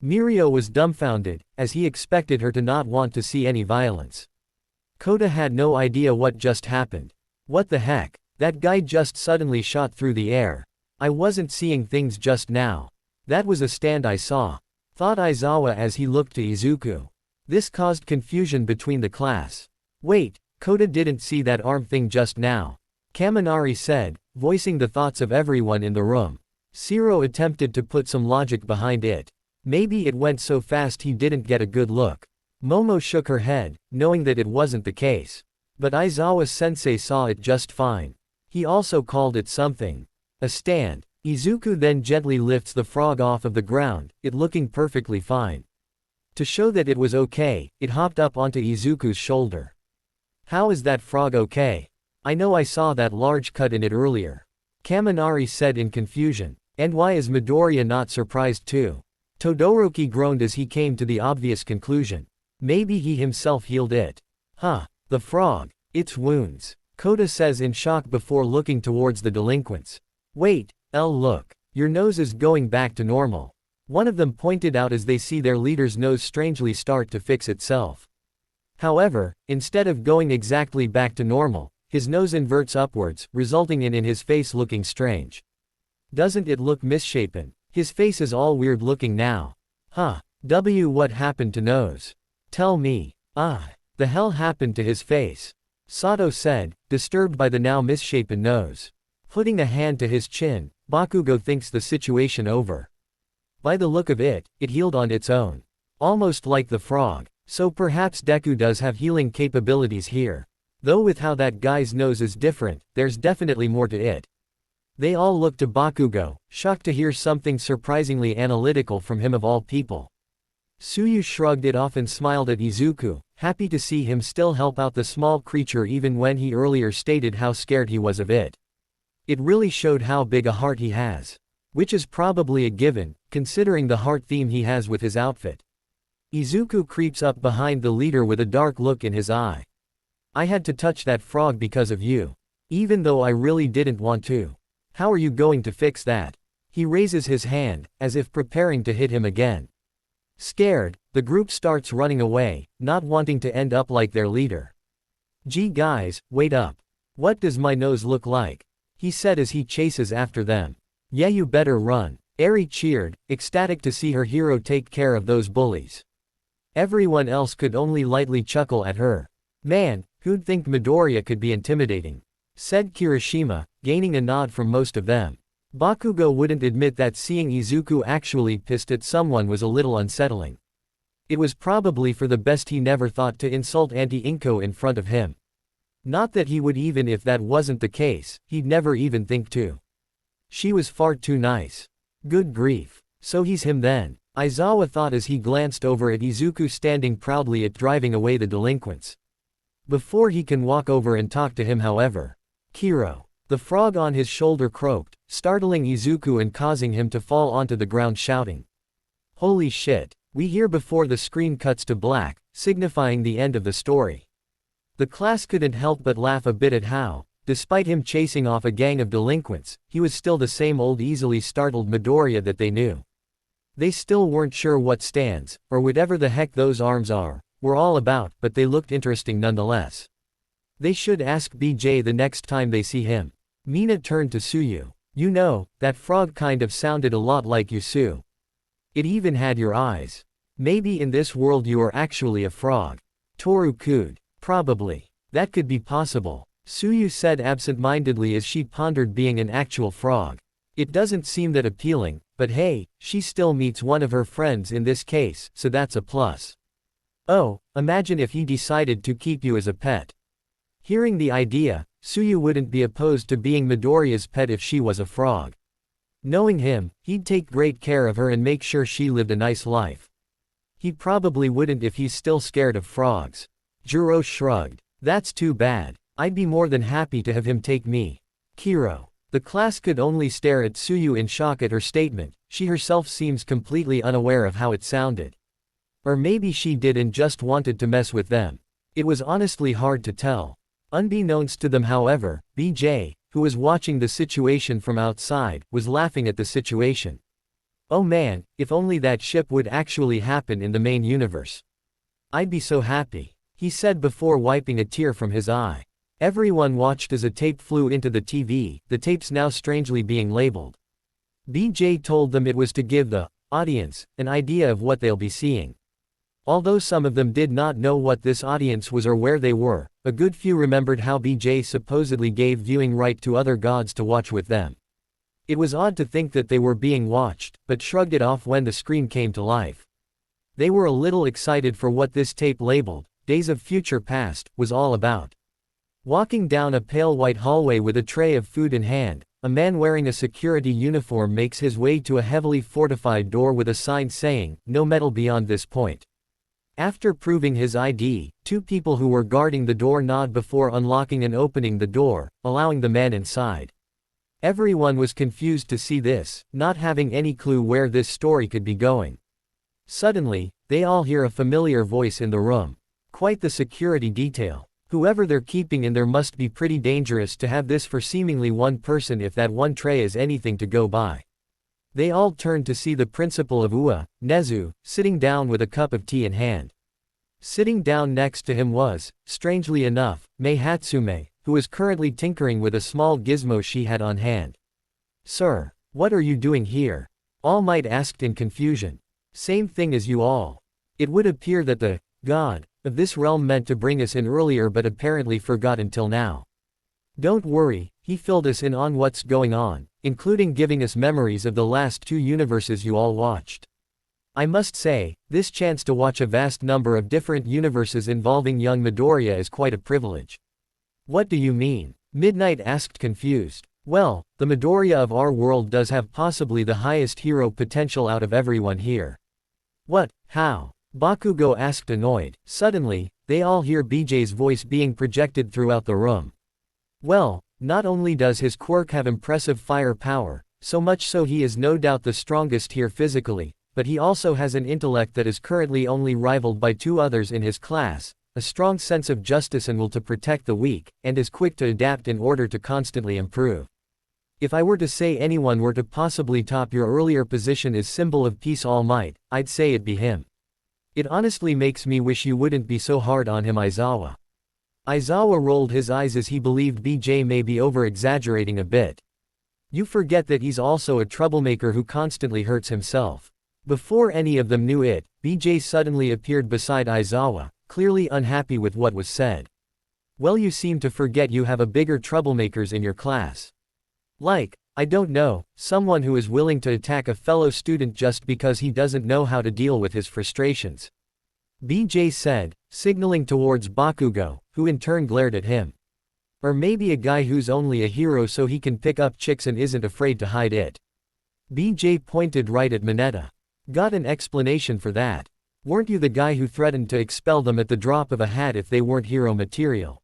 Mirio was dumbfounded, as he expected her to not want to see any violence. Kota had no idea what just happened. What the heck? That guy just suddenly shot through the air. I wasn't seeing things just now. That was a stand I saw, thought Aizawa as he looked to Izuku. This caused confusion between the class. Wait, Kota didn't see that arm thing just now. Kaminari said, voicing the thoughts of everyone in the room. Shiro attempted to put some logic behind it. Maybe it went so fast he didn't get a good look. Momo shook her head, knowing that it wasn't the case. But Aizawa-sensei saw it just fine. He also called it something. A stand. Izuku then gently lifts the frog off of the ground, it looking perfectly fine. To show that it was okay, it hopped up onto Izuku's shoulder. How is that frog okay? I know I saw that large cut in it earlier. Kaminari said in confusion. And why is Midoriya not surprised too? Todoroki groaned as he came to the obvious conclusion. Maybe he himself healed it. Huh, the frog. Its wounds. Kota says in shock before looking towards the delinquents. Wait, look. Your nose is going back to normal. One of them pointed out as they see their leader's nose strangely start to fix itself. However, instead of going exactly back to normal, his nose inverts upwards, resulting in his face looking strange. Doesn't it look misshapen? His face is all weird looking now. Huh. What happened to nose? Tell me. The hell happened to his face? Sato said, disturbed by the now misshapen nose. Putting a hand to his chin, Bakugo thinks the situation over. By the look of it, it healed on its own. Almost like the frog. So perhaps Deku does have healing capabilities here. Though with how that guy's nose is different, there's definitely more to it. They all look to Bakugo, shocked to hear something surprisingly analytical from him of all people. Tsuyu shrugged it off and smiled at Izuku, happy to see him still help out the small creature even when he earlier stated how scared he was of it. It really showed how big a heart he has. Which is probably a given, considering the heart theme he has with his outfit. Izuku creeps up behind the leader with a dark look in his eye. I had to touch that frog because of you. Even though I really didn't want to. How are you going to fix that? He raises his hand, as if preparing to hit him again. Scared, the group starts running away, not wanting to end up like their leader. Gee guys, wait up. What does my nose look like? He said as he chases after them. Yeah, you better run. Eri cheered, ecstatic to see her hero take care of those bullies. Everyone else could only lightly chuckle at her. Man, who'd think Midoriya could be intimidating? Said Kirishima, gaining a nod from most of them. Bakugo wouldn't admit that seeing Izuku actually pissed at someone was a little unsettling. It was probably for the best he never thought to insult Auntie Inko in front of him. Not that he would, even if that wasn't the case, he'd never even think to. She was far too nice. Good grief. So he's him then. Aizawa thought as he glanced over at Izuku standing proudly at driving away the delinquents. Before he can walk over and talk to him, however. Kiro. The frog on his shoulder croaked, startling Izuku and causing him to fall onto the ground shouting. Holy shit. We hear before the screen cuts to black, signifying the end of the story. The class couldn't help but laugh a bit at how, despite him chasing off a gang of delinquents, he was still the same old easily startled Midoriya that they knew. They still weren't sure what stands, or whatever the heck those arms were all about, but they looked interesting nonetheless. They should ask BJ the next time they see him. Mina turned to Tsuyu. You know, that frog kind of sounded a lot like you, Tsu. It even had your eyes. Maybe in this world you are actually a frog. Toru cooed. Probably. That could be possible. Tsuyu said absent-mindedly as she pondered being an actual frog. It doesn't seem that appealing, but hey, she still meets one of her friends in this case, so that's a plus. Oh, imagine if he decided to keep you as a pet. Hearing the idea, Suyu wouldn't be opposed to being Midoriya's pet if she was a frog. Knowing him, he'd take great care of her and make sure she lived a nice life. He probably wouldn't if he's still scared of frogs. Juro shrugged. That's too bad. I'd be more than happy to have him take me. Kiro. The class could only stare at Suyu in shock at her statement. She herself seems completely unaware of how it sounded. Or maybe she did and just wanted to mess with them. It was honestly hard to tell. Unbeknownst to them, however, BJ, who was watching the situation from outside, was laughing at the situation. Oh man, if only that ship would actually happen in the main universe. I'd be so happy, he said before wiping a tear from his eye. Everyone watched as a tape flew into the TV, the tapes now strangely being labeled. BJ told them it was to give the audience an idea of what they'll be seeing. Although some of them did not know what this audience was or where they were, a good few remembered how BJ supposedly gave viewing right to other gods to watch with them. It was odd to think that they were being watched, but shrugged it off when the screen came to life. They were a little excited for what this tape labeled, Days of Future Past, was all about. Walking down a pale white hallway with a tray of food in hand, a man wearing a security uniform makes his way to a heavily fortified door with a sign saying, "No metal beyond this point." After proving his ID, two people who were guarding the door nod before unlocking and opening the door, allowing the man inside. Everyone was confused to see this, not having any clue where this story could be going. Suddenly, they all hear a familiar voice in the room. Quite the security detail. Whoever they're keeping in there must be pretty dangerous to have this for seemingly one person if that one tray is anything to go by. They all turned to see the principal of UA, Nezu, sitting down with a cup of tea in hand. Sitting down next to him was, strangely enough, Mei Hatsume, who was currently tinkering with a small gizmo she had on hand. "Sir, what are you doing here?" All Might asked in confusion. "Same thing as you all. It would appear that the god of this realm meant to bring us in earlier but apparently forgot until now. Don't worry, he filled us in on what's going on, including giving us memories of the last two universes you all watched. I must say, this chance to watch a vast number of different universes involving young Midoriya is quite a privilege." "What do you mean?" Midnight asked confused. "Well, the Midoriya of our world does have possibly the highest hero potential out of everyone here." "What? How?" Bakugo asked annoyed. Suddenly, they all hear BJ's voice being projected throughout the room. "Well, not only does his quirk have impressive fire power, so much so he is no doubt the strongest here physically, but he also has an intellect that is currently only rivaled by two others in his class, a strong sense of justice and will to protect the weak, and is quick to adapt in order to constantly improve. If I were to say anyone were to possibly top your earlier position as symbol of peace All Might, I'd say it'd be him. It honestly makes me wish you wouldn't be so hard on him, Aizawa." Aizawa rolled his eyes as he believed BJ may be over-exaggerating a bit. "You forget that he's also a troublemaker who constantly hurts himself." Before any of them knew it, BJ suddenly appeared beside Aizawa, clearly unhappy with what was said. "Well, you seem to forget you have a bigger troublemakers in your class. Like, I don't know, someone who is willing to attack a fellow student just because he doesn't know how to deal with his frustrations," BJ said, signaling towards Bakugo, who in turn glared at him. "Or maybe a guy who's only a hero so he can pick up chicks and isn't afraid to hide it." BJ pointed right at Mineta. "Got an explanation for that? Weren't you the guy who threatened to expel them at the drop of a hat if they weren't hero material?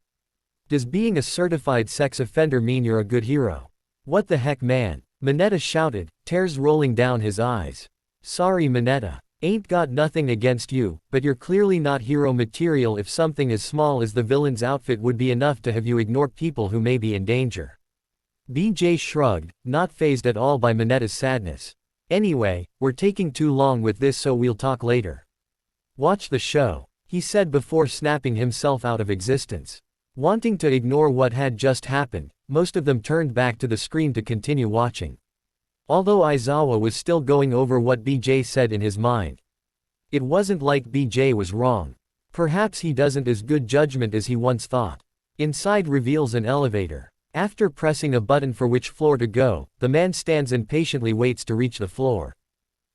Does being a certified sex offender mean you're a good hero?" "What the heck, man?" Mineta shouted, tears rolling down his eyes. "Sorry, Mineta. Ain't got nothing against you, but you're clearly not hero material if something as small as the villain's outfit would be enough to have you ignore people who may be in danger." BJ shrugged, not fazed at all by Mineta's sadness. "Anyway, we're taking too long with this, so we'll talk later. Watch the show," he said before snapping himself out of existence. Wanting to ignore what had just happened, most of them turned back to the screen to continue watching. Although Aizawa was still going over what BJ said in his mind. It wasn't like BJ was wrong. Perhaps he doesn't as good judgment as he once thought. Inside reveals an elevator. After pressing a button for which floor to go, the man stands and patiently waits to reach the floor.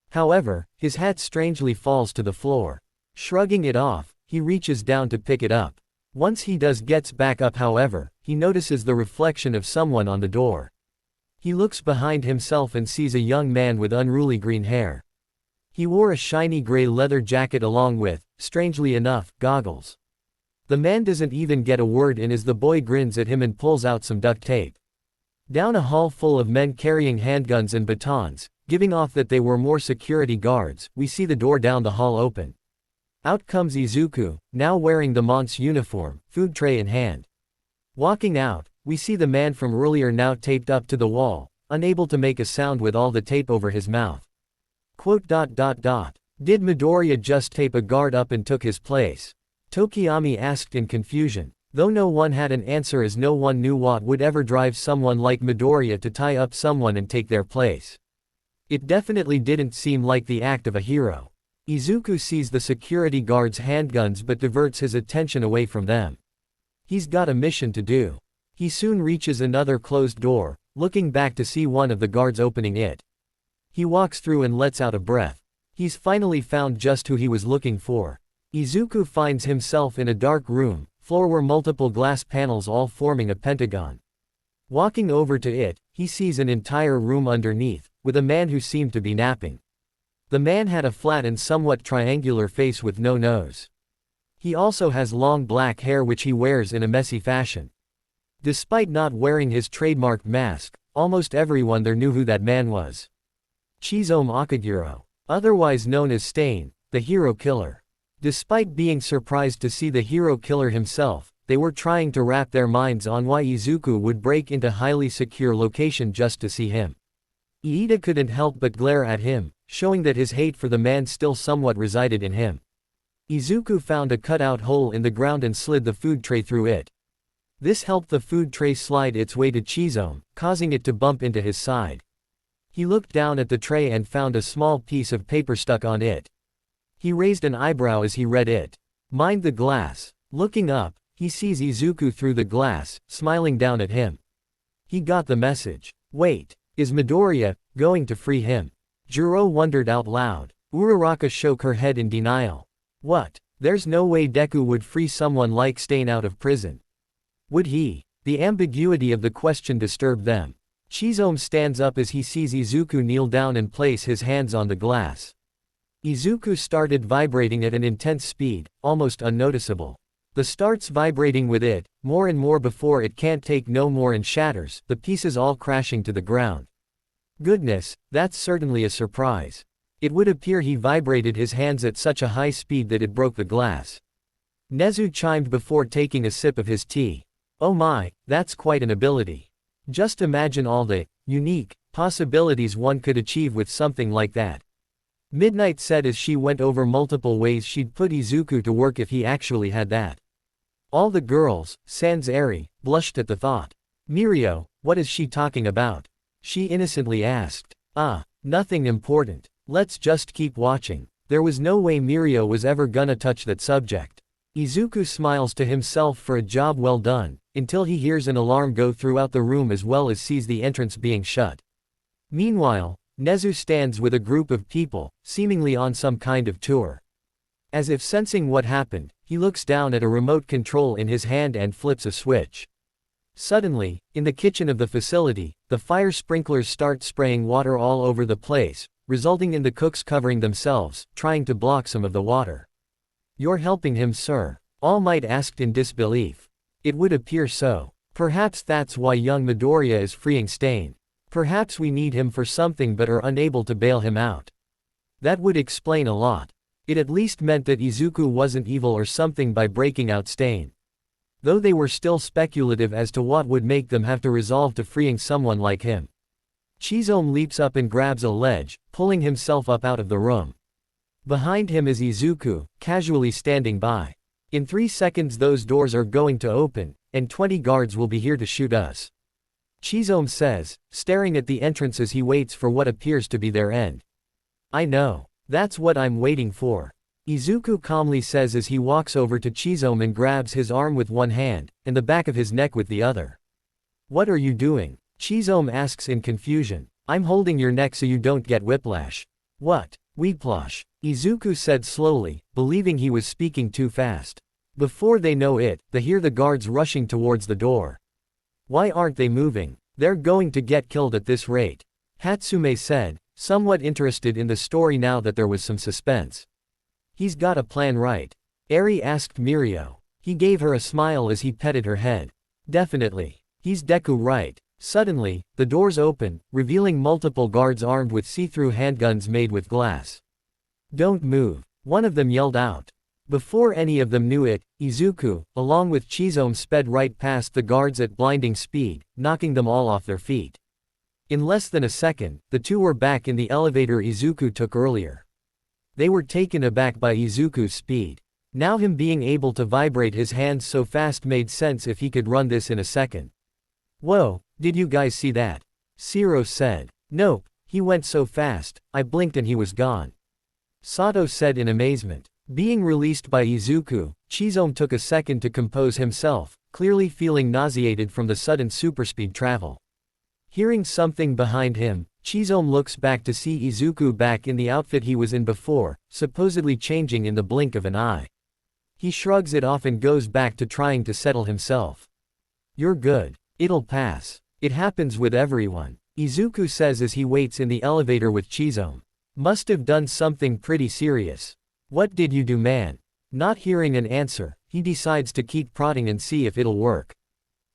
However, his hat strangely falls to the floor. Shrugging it off, he reaches down to pick it up. Once he gets back up however, he notices the reflection of someone on the door. He looks behind himself and sees a young man with unruly green hair. He wore a shiny gray leather jacket along with, strangely enough, goggles. The man doesn't even get a word in as the boy grins at him and pulls out some duct tape. Down a hall full of men carrying handguns and batons, giving off that they were more security guards, we see the door down the hall open. Out comes Izuku, now wearing the Mont's uniform, food tray in hand. Walking out, we see the man from earlier now taped up to the wall, unable to make a sound with all the tape over his mouth. Did Midoriya just tape a guard up and took his place? Tokiyami asked in confusion, though no one had an answer as no one knew what would ever drive someone like Midoriya to tie up someone and take their place. It definitely didn't seem like the act of a hero. Izuku sees the security guards' handguns but diverts his attention away from them. He's got a mission to do. He soon reaches another closed door, looking back to see one of the guards opening it. He walks through and lets out a breath. He's finally found just who he was looking for. Izuku finds himself in a dark room, floor were multiple glass panels all forming a pentagon. Walking over to it, he sees an entire room underneath, with a man who seemed to be napping. The man had a flat and somewhat triangular face with no nose. He also has long black hair which he wears in a messy fashion. Despite not wearing his trademarked mask, almost everyone there knew who that man was. Chizome Akaguro, otherwise known as Stain, the hero killer. Despite being surprised to see the hero killer himself, they were trying to wrap their minds on why Izuku would break into highly secure location just to see him. Iida couldn't help but glare at him, showing that his hate for the man still somewhat resided in him. Izuku found a cutout hole in the ground and slid the food tray through it. This helped the food tray slide its way to Chizome, causing it to bump into his side. He looked down at the tray and found a small piece of paper stuck on it. He raised an eyebrow as he read it. Mind the glass. Looking up, he sees Izuku through the glass, smiling down at him. He got the message. Wait, is Midoriya going to free him? Juro wondered out loud. Uraraka shook her head in denial. What? There's no way Deku would free someone like Stain out of prison. Would he? The ambiguity of the question disturbed them. Chizome stands up as he sees Izuku kneel down and place his hands on the glass. Izuku started vibrating at an intense speed, almost unnoticeable. The starts vibrating with it, more and more before it can't take no more and shatters, the pieces all crashing to the ground. Goodness, that's certainly a surprise. It would appear he vibrated his hands at such a high speed that it broke the glass. Nezu chimed before taking a sip of his tea. Oh my, that's quite an ability. Just imagine all the unique possibilities one could achieve with something like that. Midnight said as she went over multiple ways she'd put Izuku to work if he actually had that. All the girls, sans Eri, blushed at the thought. Mirio, what is she talking about? She innocently asked. Nothing important. Let's just keep watching. There was no way Mirio was ever gonna touch that subject. Izuku smiles to himself for a job well done, until he hears an alarm go throughout the room as well as sees the entrance being shut. Meanwhile, Nezu stands with a group of people, seemingly on some kind of tour. As if sensing what happened, he looks down at a remote control in his hand and flips a switch. Suddenly, in the kitchen of the facility, the fire sprinklers start spraying water all over the place, resulting in the cooks covering themselves, trying to block some of the water. You're helping him, sir? All Might asked in disbelief. It would appear so. Perhaps that's why young Midoriya is freeing Stain. Perhaps we need him for something but are unable to bail him out. That would explain a lot. It at least meant that Izuku wasn't evil or something by breaking out Stain. Though they were still speculative as to what would make them have to resolve to freeing someone like him. Chizome leaps up and grabs a ledge, pulling himself up out of the room. Behind him is Izuku, casually standing by. In 3 seconds those doors are going to open, and 20 guards will be here to shoot us. Chizome says, staring at the entrance as he waits for what appears to be their end. I know. That's what I'm waiting for. Izuku calmly says as he walks over to Chizome and grabs his arm with one hand, and the back of his neck with the other. What are you doing? Chizome asks in confusion. I'm holding your neck so you don't get whiplash. What? Whiplash? Izuku said slowly, believing he was speaking too fast. Before they know it, they hear the guards rushing towards the door. Why aren't they moving? They're going to get killed at this rate. Hatsume said, somewhat interested in the story now that there was some suspense. He's got a plan, right? Eri asked Mirio. He gave her a smile as he petted her head. Definitely. He's Deku, right? Suddenly, the doors open, revealing multiple guards armed with see-through handguns made with glass. Don't move, one of them yelled out. Before any of them knew it, Izuku, along with Chizome, sped right past the guards at blinding speed, knocking them all off their feet. In less than a second, the two were back in the elevator Izuku took earlier. They were taken aback by Izuku's speed. Now him being able to vibrate his hands so fast made sense if he could run this in a second. Whoa, did you guys see that? Shiro said. Nope, he went so fast, I blinked and he was gone. Sato said in amazement. Being released by Izuku, Chizome took a second to compose himself, clearly feeling nauseated from the sudden superspeed travel. Hearing something behind him, Chizome looks back to see Izuku back in the outfit he was in before, supposedly changing in the blink of an eye. He shrugs it off and goes back to trying to settle himself. You're good. It'll pass. It happens with everyone, Izuku says as he waits in the elevator with Chizome. Must have done something pretty serious. What did you do, man? Not hearing an answer, he decides to keep prodding and see if it'll work.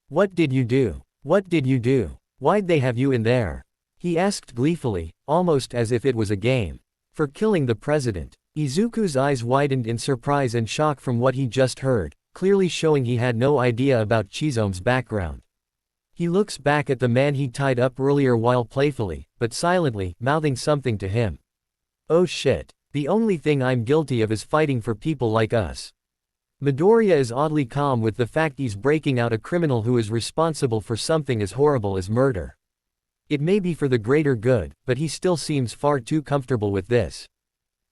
What did you do? What did you do? Why'd they have you in there? He asked gleefully, almost as if it was a game. For killing the president. Izuku's eyes widened in surprise and shock from what he just heard, clearly showing he had no idea about Chizome's background. He looks back at the man he tied up earlier while playfully, but silently, mouthing something to him. Oh shit. The only thing I'm guilty of is fighting for people like us. Midoriya is oddly calm with the fact he's breaking out a criminal who is responsible for something as horrible as murder. It may be for the greater good, but he still seems far too comfortable with this.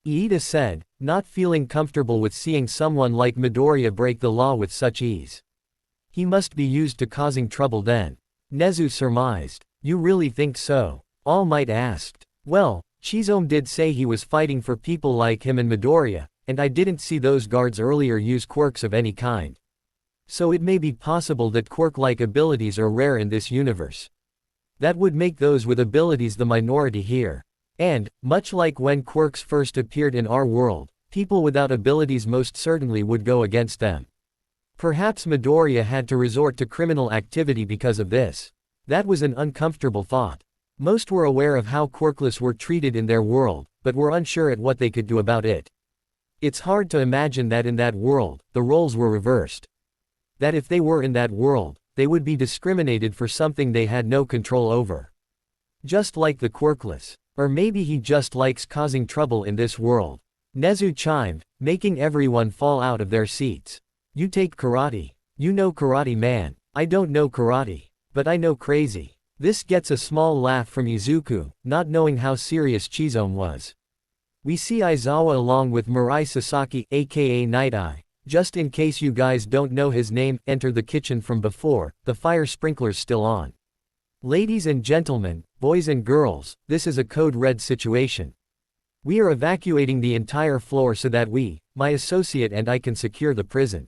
Iida said, not feeling comfortable with seeing someone like Midoriya break the law with such ease. He must be used to causing trouble then. Nezu surmised. You really think so? All Might asked. Well, Chizome did say he was fighting for people like him and Midoriya, and I didn't see those guards earlier use quirks of any kind. So it may be possible that quirk-like abilities are rare in this universe. That would make those with abilities the minority here. And, much like when quirks first appeared in our world, people without abilities most certainly would go against them. Perhaps Midoriya had to resort to criminal activity because of this. That was an uncomfortable thought. Most were aware of how quirkless were treated in their world, but were unsure at what they could do about it. It's hard to imagine that in that world, the roles were reversed. That if they were in that world, they would be discriminated for something they had no control over. Just like the quirkless. Or maybe he just likes causing trouble in this world. Nezu chimed, making everyone fall out of their seats. You take karate. You know karate, man. I don't know karate. But I know crazy. This gets a small laugh from Izuku, not knowing how serious Chizome was. We see Aizawa along with Mirai Sasaki, aka Night Eye. Just in case you guys don't know his name, enter the kitchen from before, the fire sprinkler's still on. Ladies and gentlemen, boys and girls, this is a code red situation. We are evacuating the entire floor so that we, my associate and I can secure the prison.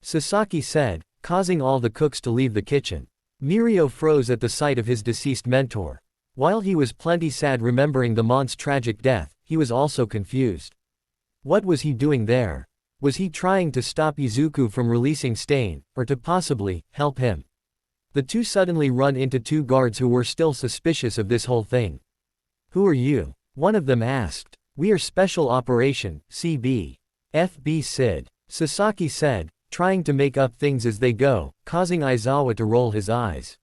Sasaki said, causing all the cooks to leave the kitchen. Mirio froze at the sight of his deceased mentor. While he was plenty sad remembering the Mon's tragic death, he was also confused. What was he doing there? Was he trying to stop Izuku from releasing Stain, or to possibly help him? The two suddenly run into two guards who were still suspicious of this whole thing. Who are you? One of them asked. We are Special Operation, CB. FB Sid. Sasaki said, trying to make up things as they go, causing Aizawa to roll his eyes.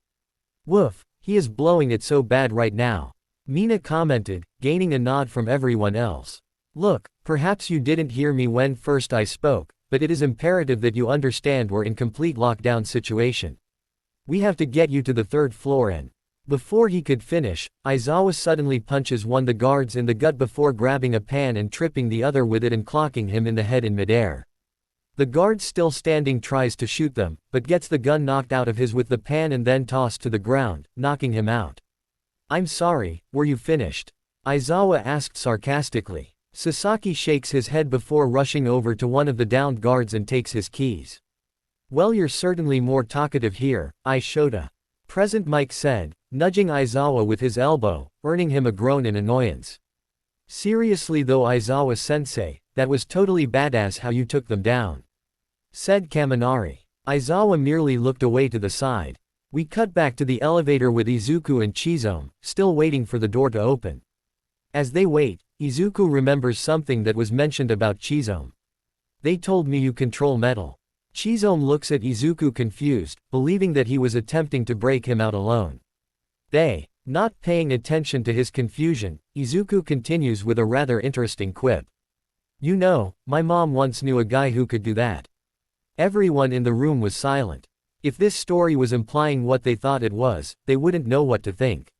Woof, he is blowing it so bad right now. Mina commented, gaining a nod from everyone else. Look, perhaps you didn't hear me when first I spoke, but it is imperative that you understand we're in complete lockdown situation. We have to get you to the third floor and... Before he could finish, Aizawa suddenly punches one of the guards in the gut before grabbing a pan and tripping the other with it and clocking him in the head in midair. The guard still standing tries to shoot them, but gets the gun knocked out of his with the pan and then tossed to the ground, knocking him out. I'm sorry, were you finished? Aizawa asked sarcastically. Sasaki shakes his head before rushing over to one of the downed guards and takes his keys. Well, you're certainly more talkative here, Shota. Present Mike said, nudging Aizawa with his elbow, earning him a groan in annoyance. Seriously though, Aizawa-sensei, that was totally badass how you took them down, said Kaminari. Aizawa merely looked away to the side. We cut back to the elevator with Izuku and Chizome, still waiting for the door to open. As they wait, Izuku remembers something that was mentioned about Chizome. They told me you control metal. Chizome looks at Izuku confused, believing that he was attempting to break him out alone. Not paying attention to his confusion, Izuku continues with a rather interesting quip. You know, my mom once knew a guy who could do that. Everyone in the room was silent. If this story was implying what they thought it was, they wouldn't know what to think.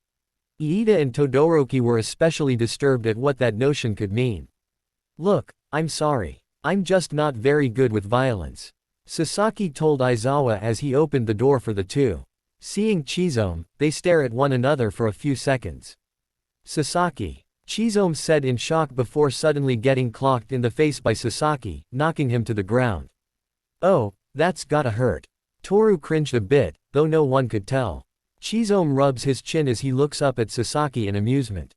Iida and Todoroki were especially disturbed at what that notion could mean. Look, I'm sorry. I'm just not very good with violence, Sasaki told Aizawa as he opened the door for the two. Seeing Chizome, they stare at one another for a few seconds. Sasaki, Chizome said in shock before suddenly getting clocked in the face by Sasaki, knocking him to the ground. Oh, that's gotta hurt. Toru cringed a bit, though no one could tell. Chizome rubs his chin as he looks up at Sasaki in amusement.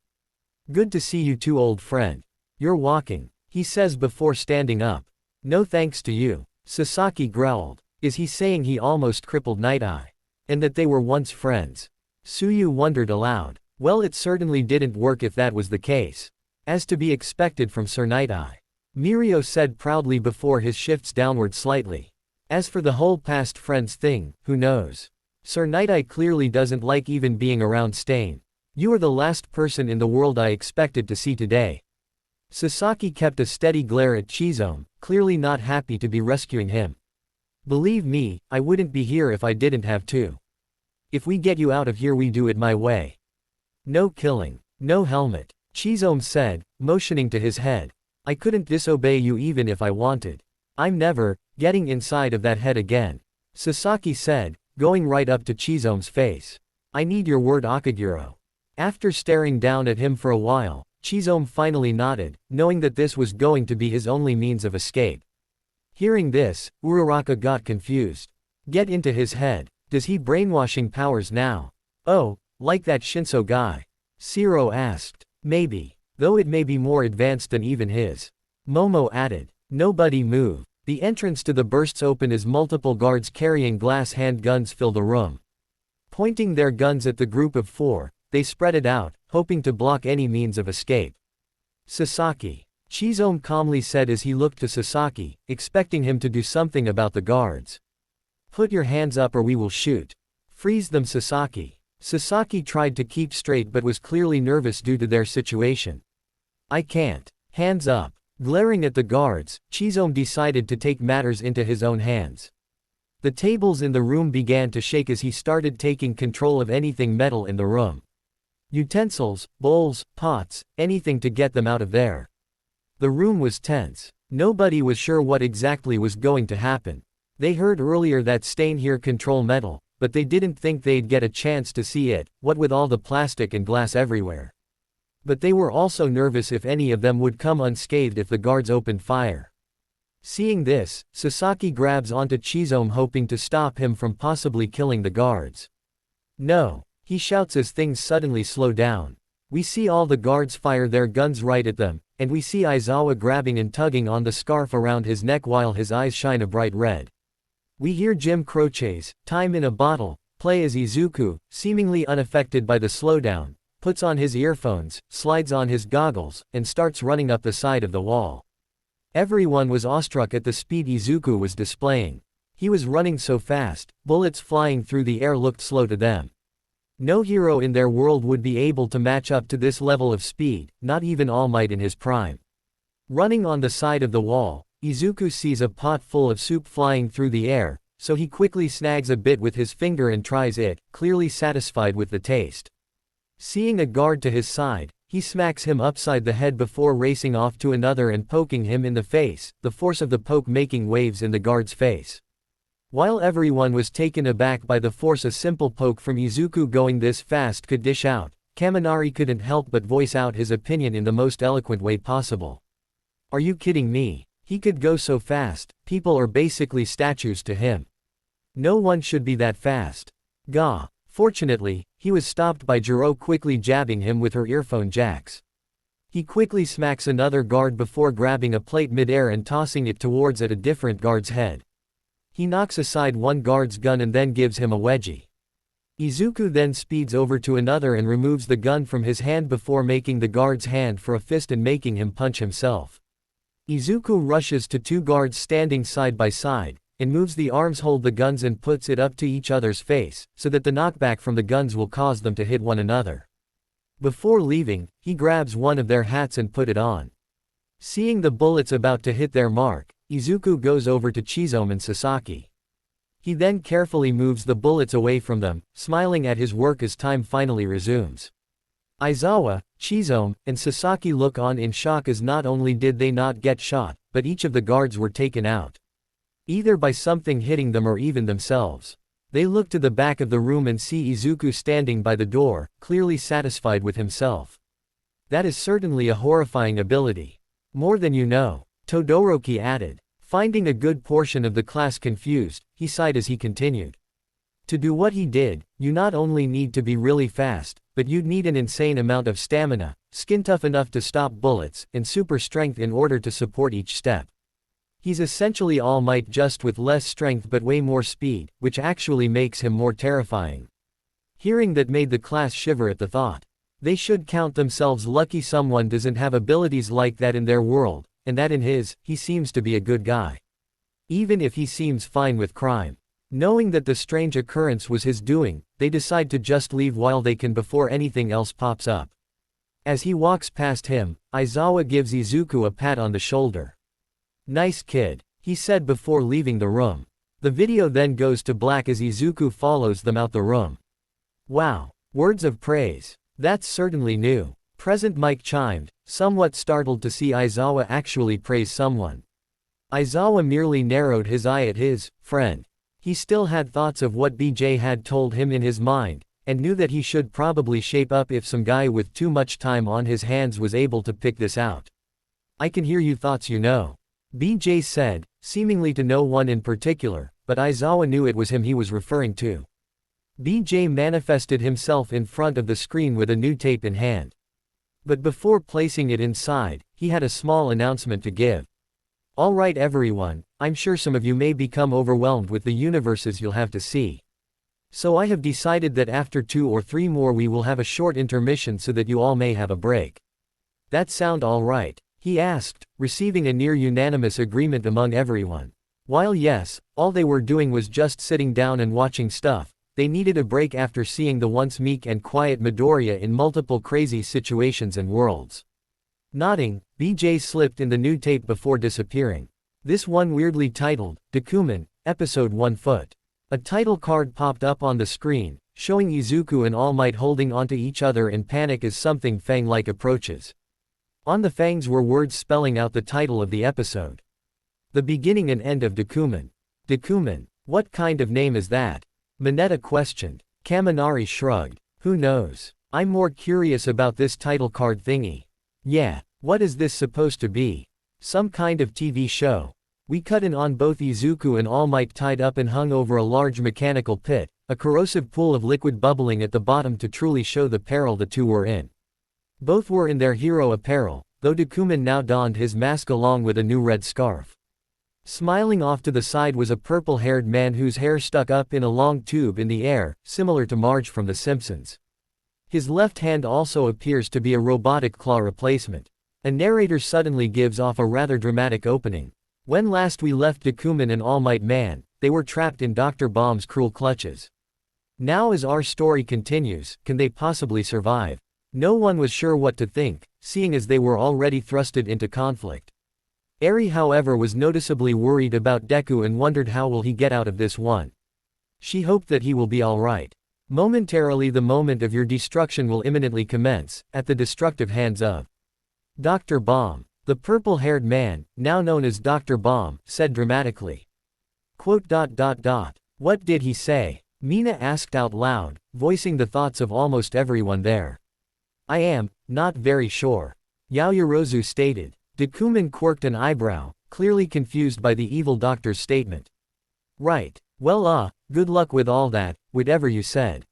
Good to see you too, old friend. You're walking, he says before standing up. No thanks to you, Sasaki growled. Is he saying he almost crippled Night Eye? And that they were once friends? Suyu wondered aloud. Well, it certainly didn't work if that was the case. As to be expected from Sir Night Eye, Mirio said proudly before his shifts downward slightly. As for the whole past friends thing, who knows? Sir Night Eye clearly doesn't like even being around Stain. You are the last person in the world I expected to see today. Sasaki kept a steady glare at Chizome, clearly not happy to be rescuing him. Believe me, I wouldn't be here if I didn't have to. If we get you out of here, we do it my way. No killing, no helmet, Chizome said, motioning to his head. I couldn't disobey you even if I wanted. I'm never getting inside of that head again, Sasaki said, going right up to Chizome's face. I need your word, Akaguro. After staring down at him for a while, Chizome finally nodded, knowing that this was going to be his only means of escape. Hearing this, Uraraka got confused. Get into his head. Does he brainwashing powers now? Oh, like that Shinso guy? Shiro asked. Maybe. Though it may be more advanced than even his. Momo added. Nobody move. The entrance to the bursts open as multiple guards carrying glass handguns fill the room. Pointing their guns at the group of four, they spread it out, hoping to block any means of escape. Sasaki, Chizome calmly said as he looked to Sasaki, expecting him to do something about the guards. Put your hands up or we will shoot. Freeze them, Sasaki. Sasaki tried to keep straight but was clearly nervous due to their situation. I can't. Hands up. Glaring at the guards, Chizome decided to take matters into his own hands. The tables in the room began to shake as he started taking control of anything metal in the room. Utensils, bowls, pots, anything to get them out of there. The room was tense. Nobody was sure what exactly was going to happen. They heard earlier that Stain here control metal, but they didn't think they'd get a chance to see it, what with all the plastic and glass everywhere. But they were also nervous if any of them would come unscathed if the guards opened fire. Seeing this, Sasaki grabs onto Chizome hoping to stop him from possibly killing the guards. No, he shouts as things suddenly slow down. We see all the guards fire their guns right at them, and we see Aizawa grabbing and tugging on the scarf around his neck while his eyes shine a bright red. We hear Jim Croce's "Time in a Bottle" play as Izuku, seemingly unaffected by the slowdown, puts on his earphones, slides on his goggles, and starts running up the side of the wall. Everyone was awestruck at the speed Izuku was displaying. He was running so fast, bullets flying through the air looked slow to them. No hero in their world would be able to match up to this level of speed, not even All Might in his prime. Running on the side of the wall, Izuku sees a pot full of soup flying through the air, so he quickly snags a bit with his finger and tries it, clearly satisfied with the taste. Seeing a guard to his side, He smacks him upside the head before racing off to another and poking him in the face, the force of the poke making waves in the guard's face. While everyone was taken aback by the force a simple poke from Izuku going this fast could dish out, Kaminari couldn't help but voice out his opinion in the most eloquent way possible. "Are you kidding me? He could go so fast, people are basically statues to him. No one should be that fast. Gah." Fortunately, he was stopped by Jiro quickly jabbing him with her earphone jacks. He quickly smacks another guard before grabbing a plate midair and tossing it towards a different guard's head. He knocks aside one guard's gun and then gives him a wedgie. Izuku then speeds over to another and removes the gun from his hand before making the guard's hand for a fist and making him punch himself. Izuku rushes to two guards standing side by side, and moves the arms hold the guns and puts it up to each other's face, so that the knockback from the guns will cause them to hit one another. Before leaving, he grabs one of their hats and put it on. Seeing the bullets about to hit their mark, Izuku goes over to Chizome and Sasaki. He then carefully moves the bullets away from them, smiling at his work as time finally resumes. Aizawa, Chizome, and Sasaki look on in shock as not only did they not get shot, but each of the guards were taken out. Either by something hitting them or even themselves. They look to the back of the room and see Izuku standing by the door, clearly satisfied with himself. That is certainly a horrifying ability. More than you know, Todoroki added. Finding a good portion of the class confused, he sighed as he continued. To do what he did, you not only need to be really fast, but you'd need an insane amount of stamina, skin tough enough to stop bullets, and super strength in order to support each step. He's essentially All Might just with less strength but way more speed, which actually makes him more terrifying. Hearing that made the class shiver at the thought. They should count themselves lucky someone doesn't have abilities like that in their world, and that in his, he seems to be a good guy. Even if he seems fine with crime. Knowing that the strange occurrence was his doing, they decide to just leave while they can before anything else pops up. As he walks past him, Aizawa gives Izuku a pat on the shoulder. "Nice kid," he said before leaving the room. The video then goes to black as Izuku follows them out the room. Wow. Words of praise. That's certainly new. Present mic chimed, somewhat startled to see Aizawa actually praise someone. Aizawa merely narrowed his eye at his friend. He still had thoughts of what BJ had told him in his mind, and knew that he should probably shape up if some guy with too much time on his hands was able to pick this out. "I can hear you thoughts you know," BJ said, seemingly to no one in particular, but Aizawa knew it was him he was referring to. BJ manifested himself in front of the screen with a new tape in hand. But before placing it inside, he had a small announcement to give. "Alright everyone, I'm sure some of you may become overwhelmed with the universes you'll have to see. So I have decided that after 2 or 3 more we will have a short intermission so that you all may have a break. That sound alright?" he asked, receiving a near unanimous agreement among everyone. While yes, all they were doing was just sitting down and watching stuff, they needed a break after seeing the once meek and quiet Midoriya in multiple crazy situations and worlds. Nodding, BJ slipped in the new tape before disappearing. This one weirdly titled, Deku, Episode 1 Foot. A title card popped up on the screen, showing Izuku and All Might holding onto each other in panic as something Fang-like approaches. On the fangs were words spelling out the title of the episode. The beginning and end of Deku. Deku, what kind of name is that? Mineta questioned. Kaminari shrugged. Who knows? I'm more curious about this title card thingy. Yeah, what is this supposed to be? Some kind of TV show? We cut in on both Izuku and All Might tied up and hung over a large mechanical pit, a corrosive pool of liquid bubbling at the bottom to truly show the peril the two were in. Both were in their hero apparel, though Deku now donned his mask along with a new red scarf. Smiling off to the side was a purple-haired man whose hair stuck up in a long tube in the air, similar to Marge from The Simpsons. His left hand also appears to be a robotic claw replacement. A narrator suddenly gives off a rather dramatic opening. When last we left Deku and All Might Man, they were trapped in Dr. Bomb's cruel clutches. Now as our story continues, can they possibly survive? No one was sure what to think, seeing as they were already thrusted into conflict. Eri however was noticeably worried about Deku and wondered how will he get out of this one. She hoped that he will be alright. Momentarily the moment of your destruction will imminently commence, at the destructive hands of Dr. Bomb. The purple-haired man, now known as Dr. Bomb, said dramatically. Quote. What did he say? Mina asked out loud, voicing the thoughts of almost everyone there. I am not very sure. Yaoyorozu stated. Deku quirked an eyebrow, clearly confused by the evil doctor's statement. Right. Well good luck with all that, whatever you said.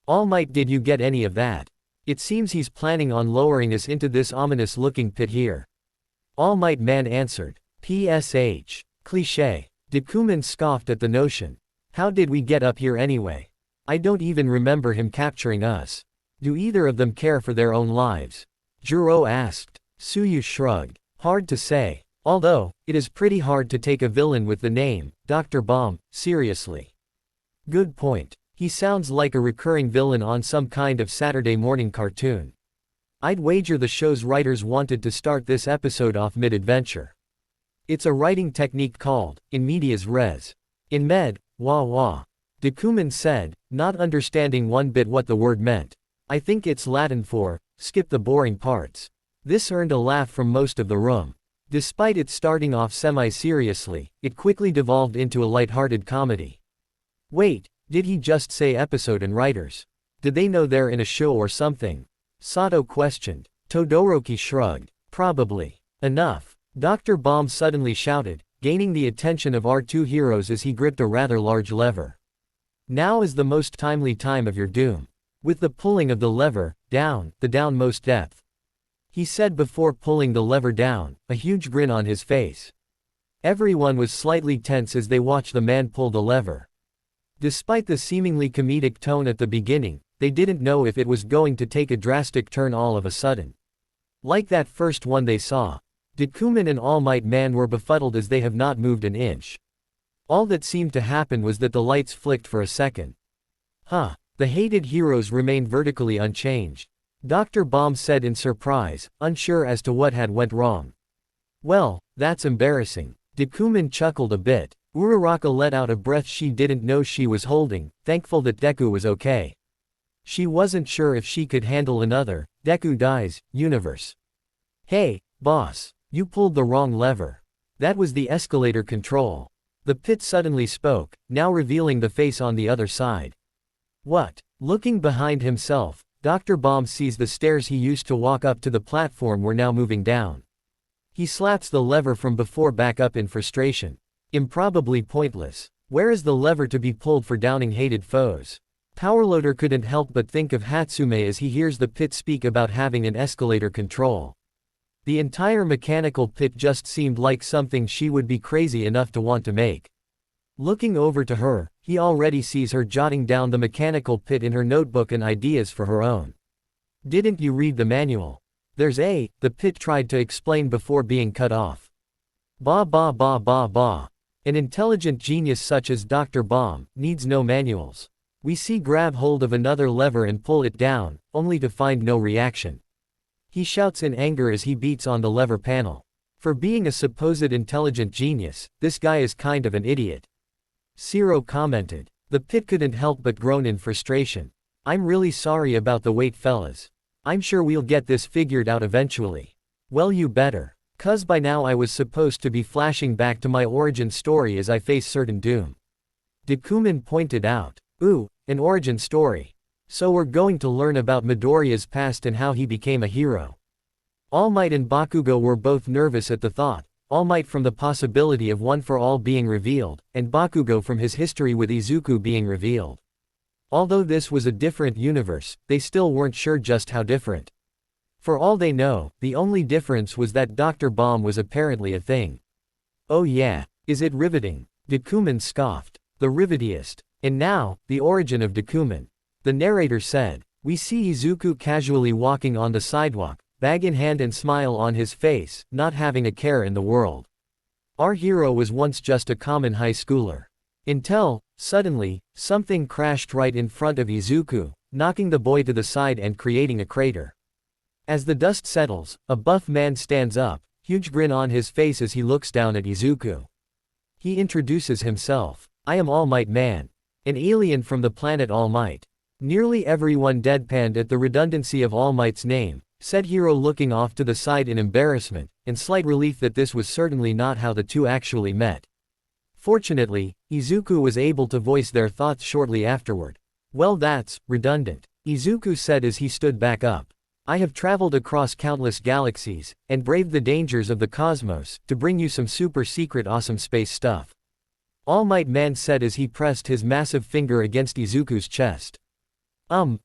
All Might, did you get any of that? It seems he's planning on lowering us into this ominous-looking pit here. All Might Man answered. PSH. Cliché. Deku scoffed at the notion. How did we get up here anyway? I don't even remember him capturing us. Do either of them care for their own lives? Juro asked. Suyu shrugged. Hard to say. Although, it is pretty hard to take a villain with the name, Dr. Bomb, seriously. Good point. He sounds like a recurring villain on some kind of Saturday morning cartoon. I'd wager the show's writers wanted to start this episode off mid-adventure. It's a writing technique called, in medias res. In med, wah. Deku said, not understanding one bit what the word meant. I think it's Latin for, skip the boring parts. This earned a laugh from most of the room. Despite it starting off semi-seriously, it quickly devolved into a light-hearted comedy. Wait, did he just say episode and writers? Did they know they're in a show or something? Sato questioned. Todoroki shrugged. Probably. Enough. Dr. Bomb suddenly shouted, gaining the attention of our two heroes as he gripped a rather large lever. Now is the most timely time of your doom. With the pulling of the lever, down, the downmost depth. He said before pulling the lever down, a huge grin on his face. Everyone was slightly tense as they watched the man pull the lever. Despite the seemingly comedic tone at the beginning, they didn't know if it was going to take a drastic turn all of a sudden. Like that first one they saw. Deku and All Might Man were befuddled as they have not moved an inch. All that seemed to happen was that the lights flicked for a second. The hated heroes remained vertically unchanged. Dr. Bomb said in surprise, unsure as to what had went wrong. Well, that's embarrassing. Deku chuckled a bit. Uraraka let out a breath she didn't know she was holding, thankful that Deku was okay. She wasn't sure if she could handle another, Deku dies, universe. Hey, boss, you pulled the wrong lever. That was the escalator control. The pit suddenly spoke, now revealing the face on the other side. What? Looking behind himself, Dr. Bomb sees the stairs he used to walk up to the platform were now moving down. He slaps the lever from before back up in frustration. Improbably pointless. Where is the lever to be pulled for downing hated foes? Powerloader couldn't help but think of Hatsume as he hears the pit speak about having an escalator control. The entire mechanical pit just seemed like something she would be crazy enough to want to make. Looking over to her, he already sees her jotting down the mechanical pit in her notebook and ideas for her own. Didn't you read the manual? There's the pit tried to explain before being cut off. Bah. An intelligent genius such as Dr. Bomb needs no manuals. We see grab hold of another lever and pull it down, only to find no reaction. He shouts in anger as he beats on the lever panel. For being a supposed intelligent genius, this guy is kind of an idiot. Zero commented. The pit couldn't help but groan in frustration. I'm really sorry about the wait, fellas. I'm sure we'll get this figured out eventually. Well, you better. 'Cause by now I was supposed to be flashing back to my origin story as I face certain doom. Deku pointed out. Ooh, an origin story. So we're going to learn about Midoriya's past and how he became a hero. All Might and Bakugo were both nervous at the thought, All Might from the possibility of One for All being revealed, and Bakugo from his history with Izuku being revealed. Although this was a different universe, they still weren't sure just how different. For all they know, the only difference was that Dr. Bomb was apparently a thing. Oh yeah, is it riveting? Deku scoffed. The rivetiest. And now, the origin of Deku. The narrator said. We see Izuku casually walking on the sidewalk, bag in hand and smile on his face, not having a care in the world. Our hero was once just a common high schooler. Until, suddenly, something crashed right in front of Izuku, knocking the boy to the side and creating a crater. As the dust settles, a buff man stands up, huge grin on his face as he looks down at Izuku. He introduces himself. I am All Might Man. An alien from the planet All Might. Nearly everyone deadpanned at the redundancy of All Might's name, said Hiro, looking off to the side in embarrassment, and slight relief that this was certainly not how the two actually met. Fortunately, Izuku was able to voice their thoughts shortly afterward. Well, that's redundant, Izuku said as he stood back up. I have traveled across countless galaxies, and braved the dangers of the cosmos, to bring you some super secret awesome space stuff. All Might Man said as he pressed his massive finger against Izuku's chest.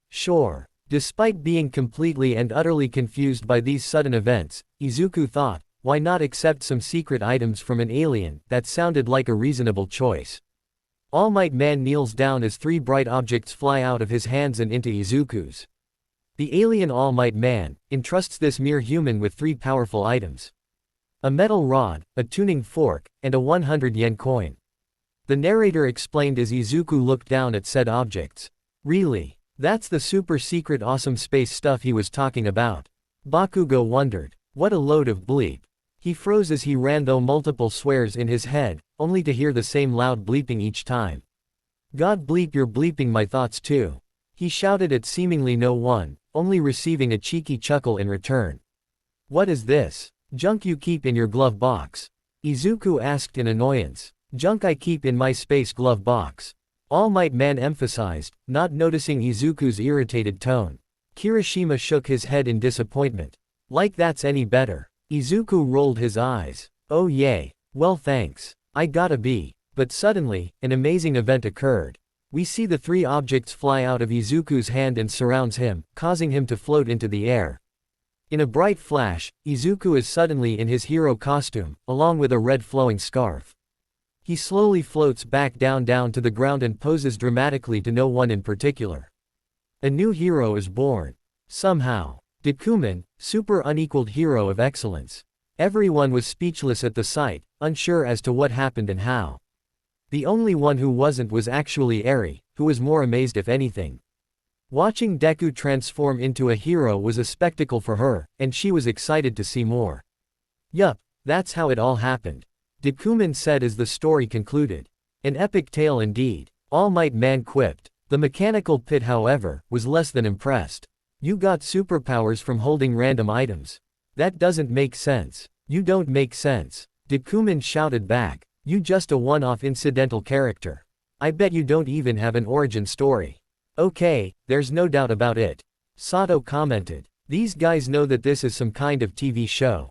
Sure. Despite being completely and utterly confused by these sudden events, Izuku thought, why not accept some secret items from an alien? That sounded like a reasonable choice. All Might Man kneels down as three bright objects fly out of his hands and into Izuku's. The alien All Might Man entrusts this mere human with three powerful items: a metal rod, a tuning fork, and a 100-yen coin. The narrator explained as Izuku looked down at said objects. Really? That's the super secret awesome space stuff he was talking about. Bakugo wondered. What a load of bleep. He froze as he ran through multiple swears in his head, only to hear the same loud bleeping each time. God bleep, you're bleeping my thoughts too. He shouted at seemingly no one, only receiving a cheeky chuckle in return. What is this junk you keep in your glove box? Izuku asked in annoyance. Junk I keep in my space glove box. All Might Man emphasized, not noticing Izuku's irritated tone. Kirishima shook his head in disappointment. Like that's any better. Izuku rolled his eyes. Oh yay. Well thanks. I gotta be. But suddenly, an amazing event occurred. We see the three objects fly out of Izuku's hand and surrounds him, causing him to float into the air. In a bright flash, Izuku is suddenly in his hero costume, along with a red flowing scarf. He slowly floats back down to the ground and poses dramatically to no one in particular. A new hero is born. Somehow. Deku, super unequaled hero of excellence. Everyone was speechless at the sight, unsure as to what happened and how. The only one who wasn't was actually Eri, who was more amazed if anything. Watching Deku transform into a hero was a spectacle for her, and she was excited to see more. Yup, that's how it all happened. Deku said as the story concluded. An epic tale indeed. All Might Man quipped. The mechanical pit, however, was less than impressed. You got superpowers from holding random items. That doesn't make sense. You don't make sense. Deku shouted back. You just a one-off incidental character. I bet you don't even have an origin story. Okay, there's no doubt about it. Sato commented. These guys know that this is some kind of TV show.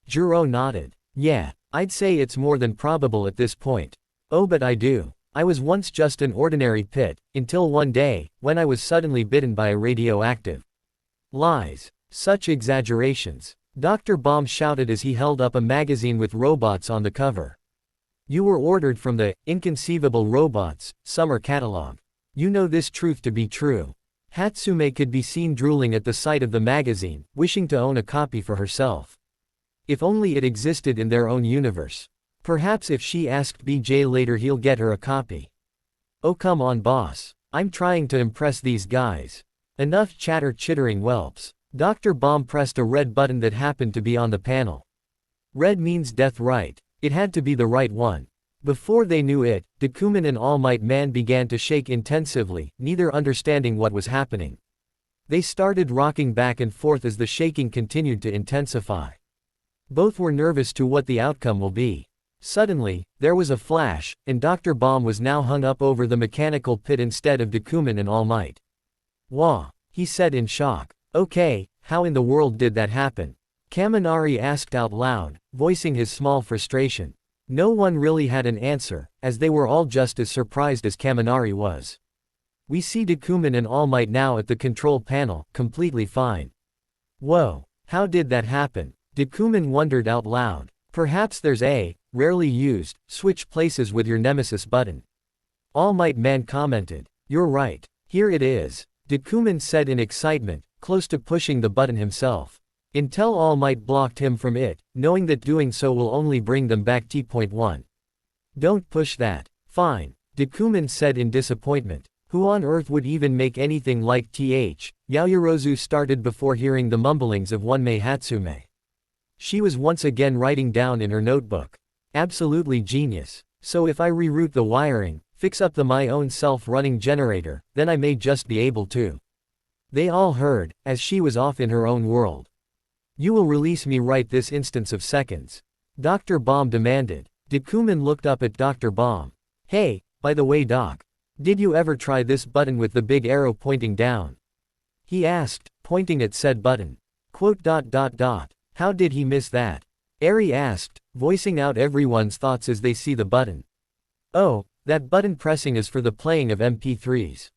Juro nodded. Yeah. I'd say it's more than probable at this point. Oh, but I do. I was once just an ordinary pit, until one day, when I was suddenly bitten by a radioactive. Lies. Such exaggerations. Dr. Bomb shouted as he held up a magazine with robots on the cover. You were ordered from the Inconceivable Robots Summer Catalog. You know this truth to be true. Hatsume could be seen drooling at the sight of the magazine, wishing to own a copy for herself. If only it existed in their own universe. Perhaps if she asked BJ later he'll get her a copy. Oh come on boss. I'm trying to impress these guys. Enough chatter chittering whelps. Dr. Bomb pressed a red button that happened to be on the panel. Red means death, right? It had to be the right one. Before they knew it, Deku and All Might Man began to shake intensively, neither understanding what was happening. They started rocking back and forth as the shaking continued to intensify. Both were nervous to what the outcome will be. Suddenly, there was a flash, and Dr. Bomb was now hung up over the mechanical pit instead of Deku and All Might. Wah, he said in shock. Okay, how in the world did that happen? Kaminari asked out loud, voicing his small frustration. No one really had an answer, as they were all just as surprised as Kaminari was. We see Deku and All Might now at the control panel, completely fine. Whoa, how did that happen? Deku wondered out loud. Perhaps there's a, rarely used, switch places with your nemesis button. All Might Man commented. You're right. Here it is. Deku said in excitement, close to pushing the button himself. Until All Might blocked him from it, knowing that doing so will only bring them back T.1. Don't push that. Fine. Deku said in disappointment. Who on earth would even make anything like Th? Yaoyorozu started before hearing the mumblings of one Mei Hatsume. She was once again writing down in her notebook. Absolutely genius. So if I reroute the wiring, fix up the my own self-running generator, then I may just be able to. They all heard, as she was off in her own world. You will release me right this instance of seconds. Dr. Bomb demanded. Deku looked up at Dr. Bomb. Hey, by the way Doc. Did you ever try this button with the big arrow pointing down? He asked, pointing at said button. How did he miss that? Eri asked, voicing out everyone's thoughts as they see the button. Oh, that button pressing is for the playing of MP3s.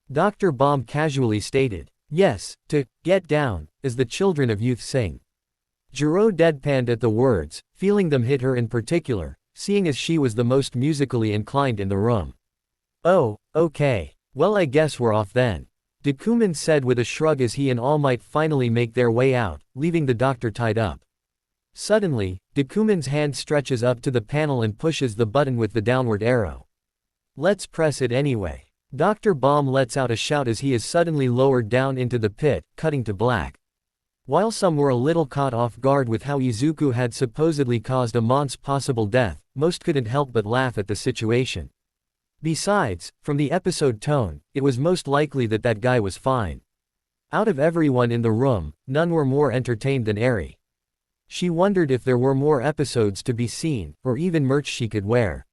Dr. Bomb casually stated. Yes, to get down, as the children of youth sing. Jiro deadpanned at the words, feeling them hit her in particular, seeing as she was the most musically inclined in the room. Oh, okay. Well I guess we're off then. Deku said with a shrug as he and All Might finally make their way out, leaving the doctor tied up. Suddenly, Deku hand stretches up to the panel and pushes the button with the downward arrow. Let's press it anyway. Dr. Bomb lets out a shout as he is suddenly lowered down into the pit, cutting to black. While some were a little caught off guard with how Izuku had supposedly caused Amon's possible death, most couldn't help but laugh at the situation. Besides, from the episode tone, it was most likely that that guy was fine. Out of everyone in the room, none were more entertained than Eri. She wondered if there were more episodes to be seen, or even merch she could wear.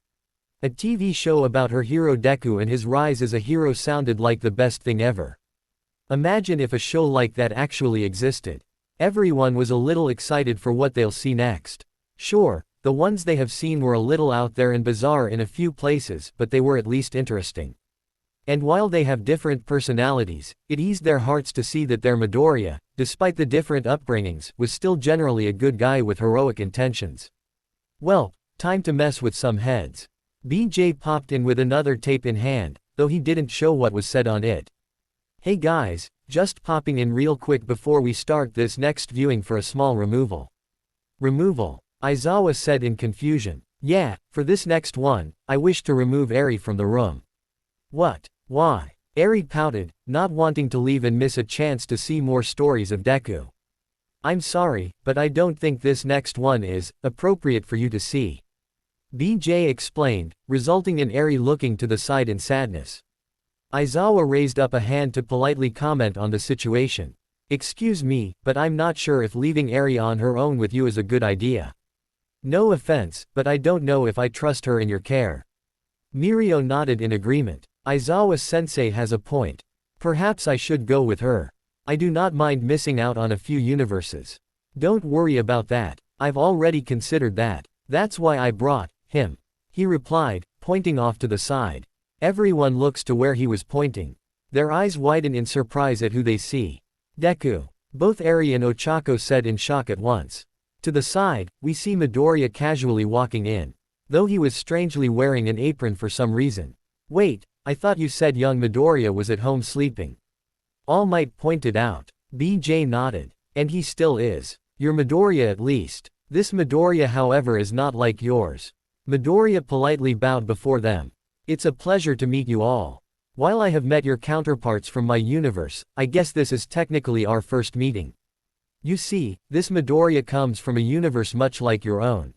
A TV show about her hero Deku and his rise as a hero sounded like the best thing ever. Imagine if a show like that actually existed. Everyone was a little excited for what they'll see next. Sure, the ones they have seen were a little out there and bizarre in a few places, but they were at least interesting. And while they have different personalities, it eased their hearts to see that their Midoriya, despite the different upbringings, was still generally a good guy with heroic intentions. Well, time to mess with some heads. BJ popped in with another tape in hand, though he didn't show what was said on it. Hey guys, just popping in real quick before we start this next viewing for a small removal. Removal? Aizawa said in confusion. Yeah, for this next one, I wish to remove Eri from the room. What? Why? Eri pouted, not wanting to leave and miss a chance to see more stories of Deku. I'm sorry, but I don't think this next one is appropriate for you to see. BJ explained, resulting in Eri looking to the side in sadness. Aizawa raised up a hand to politely comment on the situation. Excuse me, but I'm not sure if leaving Eri on her own with you is a good idea. No offense, but I don't know if I trust her in your care. Mirio nodded in agreement. Aizawa-sensei has a point. Perhaps I should go with her. I do not mind missing out on a few universes. Don't worry about that, I've already considered that. That's why I brought him. He replied, pointing off to the side. Everyone looks to where he was pointing. Their eyes widen in surprise at who they see. Deku. Both Eri and Ochako said in shock at once. To the side, we see Midoriya casually walking in. Though he was strangely wearing an apron for some reason. Wait, I thought you said young Midoriya was at home sleeping. All Might pointed out. BJ nodded. And he still is. Your Midoriya at least. This Midoriya however is not like yours. Midoriya politely bowed before them. It's a pleasure to meet you all. While I have met your counterparts from my universe, I guess this is technically our first meeting. You see, this Midoriya comes from a universe much like your own.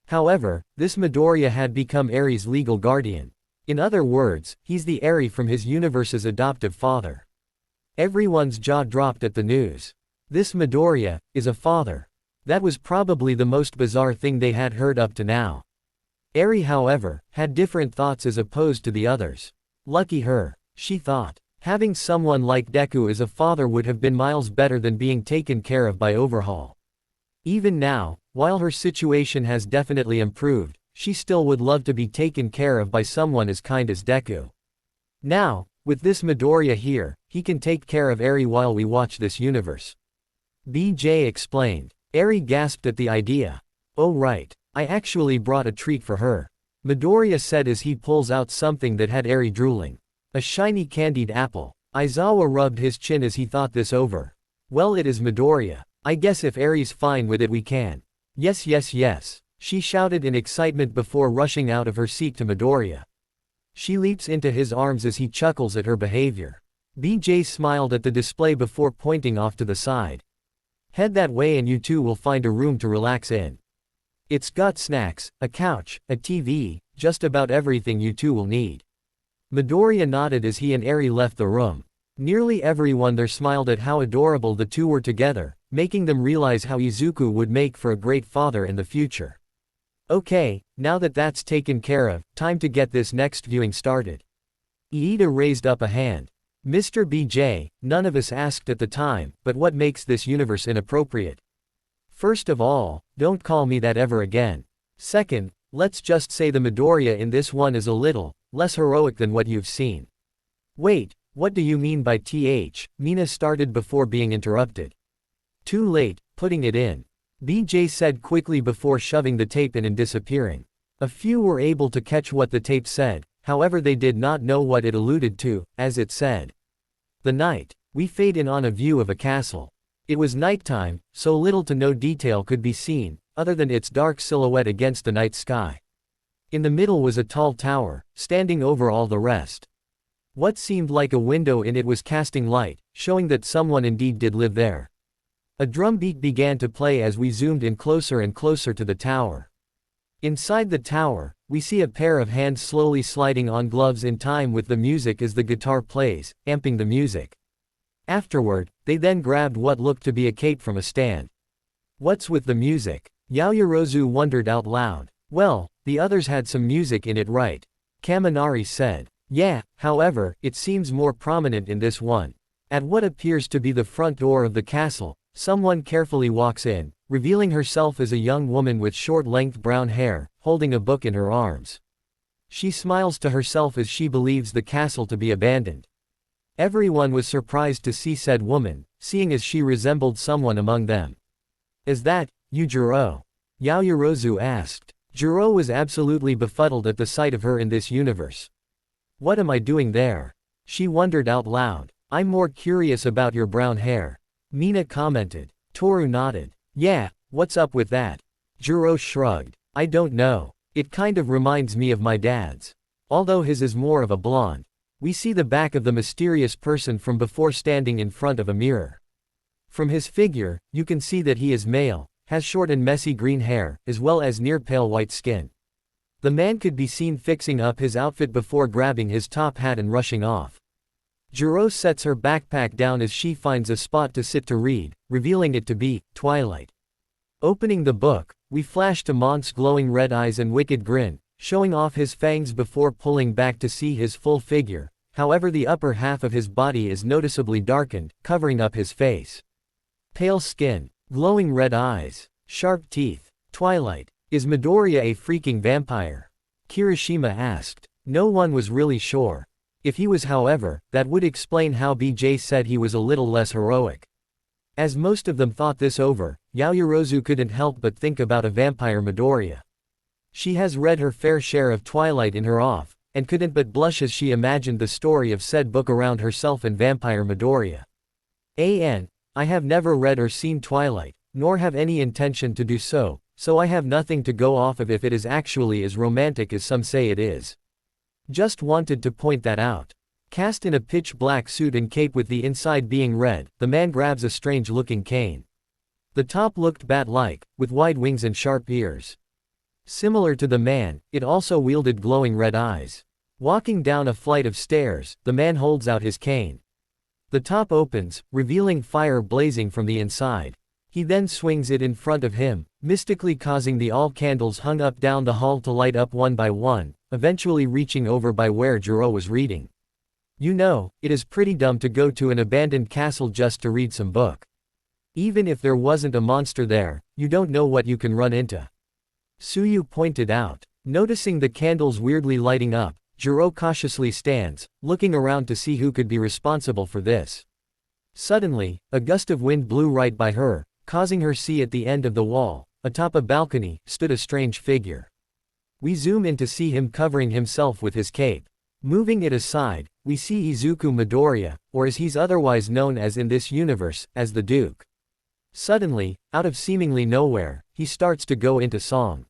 However, this Midoriya had become Eri's legal guardian. In other words, he's the Eri from his universe's adoptive father. Everyone's jaw dropped at the news. This Midoriya is a father. That was probably the most bizarre thing they had heard up to now. Eri however, had different thoughts as opposed to the others. Lucky her, she thought. Having someone like Deku as a father would have been miles better than being taken care of by Overhaul. Even now, while her situation has definitely improved, she still would love to be taken care of by someone as kind as Deku. Now, with this Midoriya here, he can take care of Eri while we watch this universe. BJ explained. Eri gasped at the idea. Oh right. I actually brought a treat for her. Midoriya said as he pulls out something that had Eri drooling. A shiny candied apple. Aizawa rubbed his chin as he thought this over. Well it is Midoriya. I guess if Eri's fine with it we can. Yes yes yes. She shouted in excitement before rushing out of her seat to Midoriya. She leaps into his arms as he chuckles at her behavior. BJ smiled at the display before pointing off to the side. Head that way and you two will find a room to relax in. It's got snacks, a couch, a TV, just about everything you two will need. Midoriya nodded as he and Eri left the room. Nearly everyone there smiled at how adorable the two were together, making them realize how Izuku would make for a great father in the future. Okay, now that that's taken care of, time to get this next viewing started. Iida raised up a hand. Mr. BJ, none of us asked at the time, but what makes this universe inappropriate? First of all, don't call me that ever again. Second, let's just say the Midoriya in this one is a little less heroic than what you've seen. Wait, what do you mean by th? Mina started before being interrupted. Too late, putting it in. BJ said quickly before shoving the tape in and disappearing. A few were able to catch what the tape said, however they did not know what it alluded to, as it said. The night. We fade in on a view of a castle. It was nighttime, so little to no detail could be seen, other than its dark silhouette against the night sky. In the middle was a tall tower, standing over all the rest. What seemed like a window in it was casting light, showing that someone indeed did live there. A drum beat began to play as we zoomed in closer and closer to the tower. Inside the tower, we see a pair of hands slowly sliding on gloves in time with the music as the guitar plays, amping the music. Afterward, they then grabbed what looked to be a cape from a stand. What's with the music? Yaoyorozu wondered out loud. Well, the others had some music in it, right? Kaminari said. Yeah, however, it seems more prominent in this one. At what appears to be the front door of the castle, someone carefully walks in, revealing herself as a young woman with short-length brown hair, holding a book in her arms. She smiles to herself as she believes the castle to be abandoned. Everyone was surprised to see said woman, seeing as she resembled someone among them. Is that you, Jiro? Yaoyorozu asked. Jiro was absolutely befuddled at the sight of her in this universe. What am I doing there? She wondered out loud. I'm more curious about your brown hair. Mina commented. Toru nodded. Yeah, what's up with that? Jiro shrugged. I don't know. It kind of reminds me of my dad's. Although his is more of a blonde. We see the back of the mysterious person from before standing in front of a mirror. From his figure, you can see that he is male, has short and messy green hair, as well as near pale white skin. The man could be seen fixing up his outfit before grabbing his top hat and rushing off. Jiro sets her backpack down as she finds a spot to sit to read, revealing it to be Twilight. Opening the book, we flash to Mont's glowing red eyes and wicked grin, showing off his fangs before pulling back to see his full figure. However, the upper half of his body is noticeably darkened, covering up his face. Pale skin, glowing red eyes, sharp teeth. Twilight. Is Midoriya a freaking vampire? Kirishima asked. No one was really sure. If he was, however, that would explain how BJ said he was a little less heroic. As most of them thought this over, Yaoyorozu couldn't help but think about a vampire Midoriya. She has read her fair share of Twilight in her off, and couldn't but blush as she imagined the story of said book around herself and vampire Midoriya. I have never read or seen Twilight, nor have any intention to do so, so I have nothing to go off of if it is actually as romantic as some say it is. Just wanted to point that out. Cast in a pitch black suit and cape with the inside being red, the man grabs a strange-looking cane. The top looked bat-like, with wide wings and sharp ears. Similar to the man, it also wielded glowing red eyes. Walking down a flight of stairs, the man holds out his cane. The top opens, revealing fire blazing from the inside. He then swings it in front of him, mystically causing the all candles hung up down the hall to light up one by one, eventually reaching over by where Jiro was reading. You know, it is pretty dumb to go to an abandoned castle just to read some book. Even if there wasn't a monster there, you don't know what you can run into. Suyu pointed out. Noticing the candles weirdly lighting up, Jiro cautiously stands, looking around to see who could be responsible for this. Suddenly, a gust of wind blew right by her, causing her see at the end of the wall, atop a balcony, stood a strange figure. We zoom in to see him covering himself with his cape. Moving it aside, we see Izuku Midoriya, or as he's otherwise known as in this universe, as the Duke. Suddenly, out of seemingly nowhere, he starts to go into song.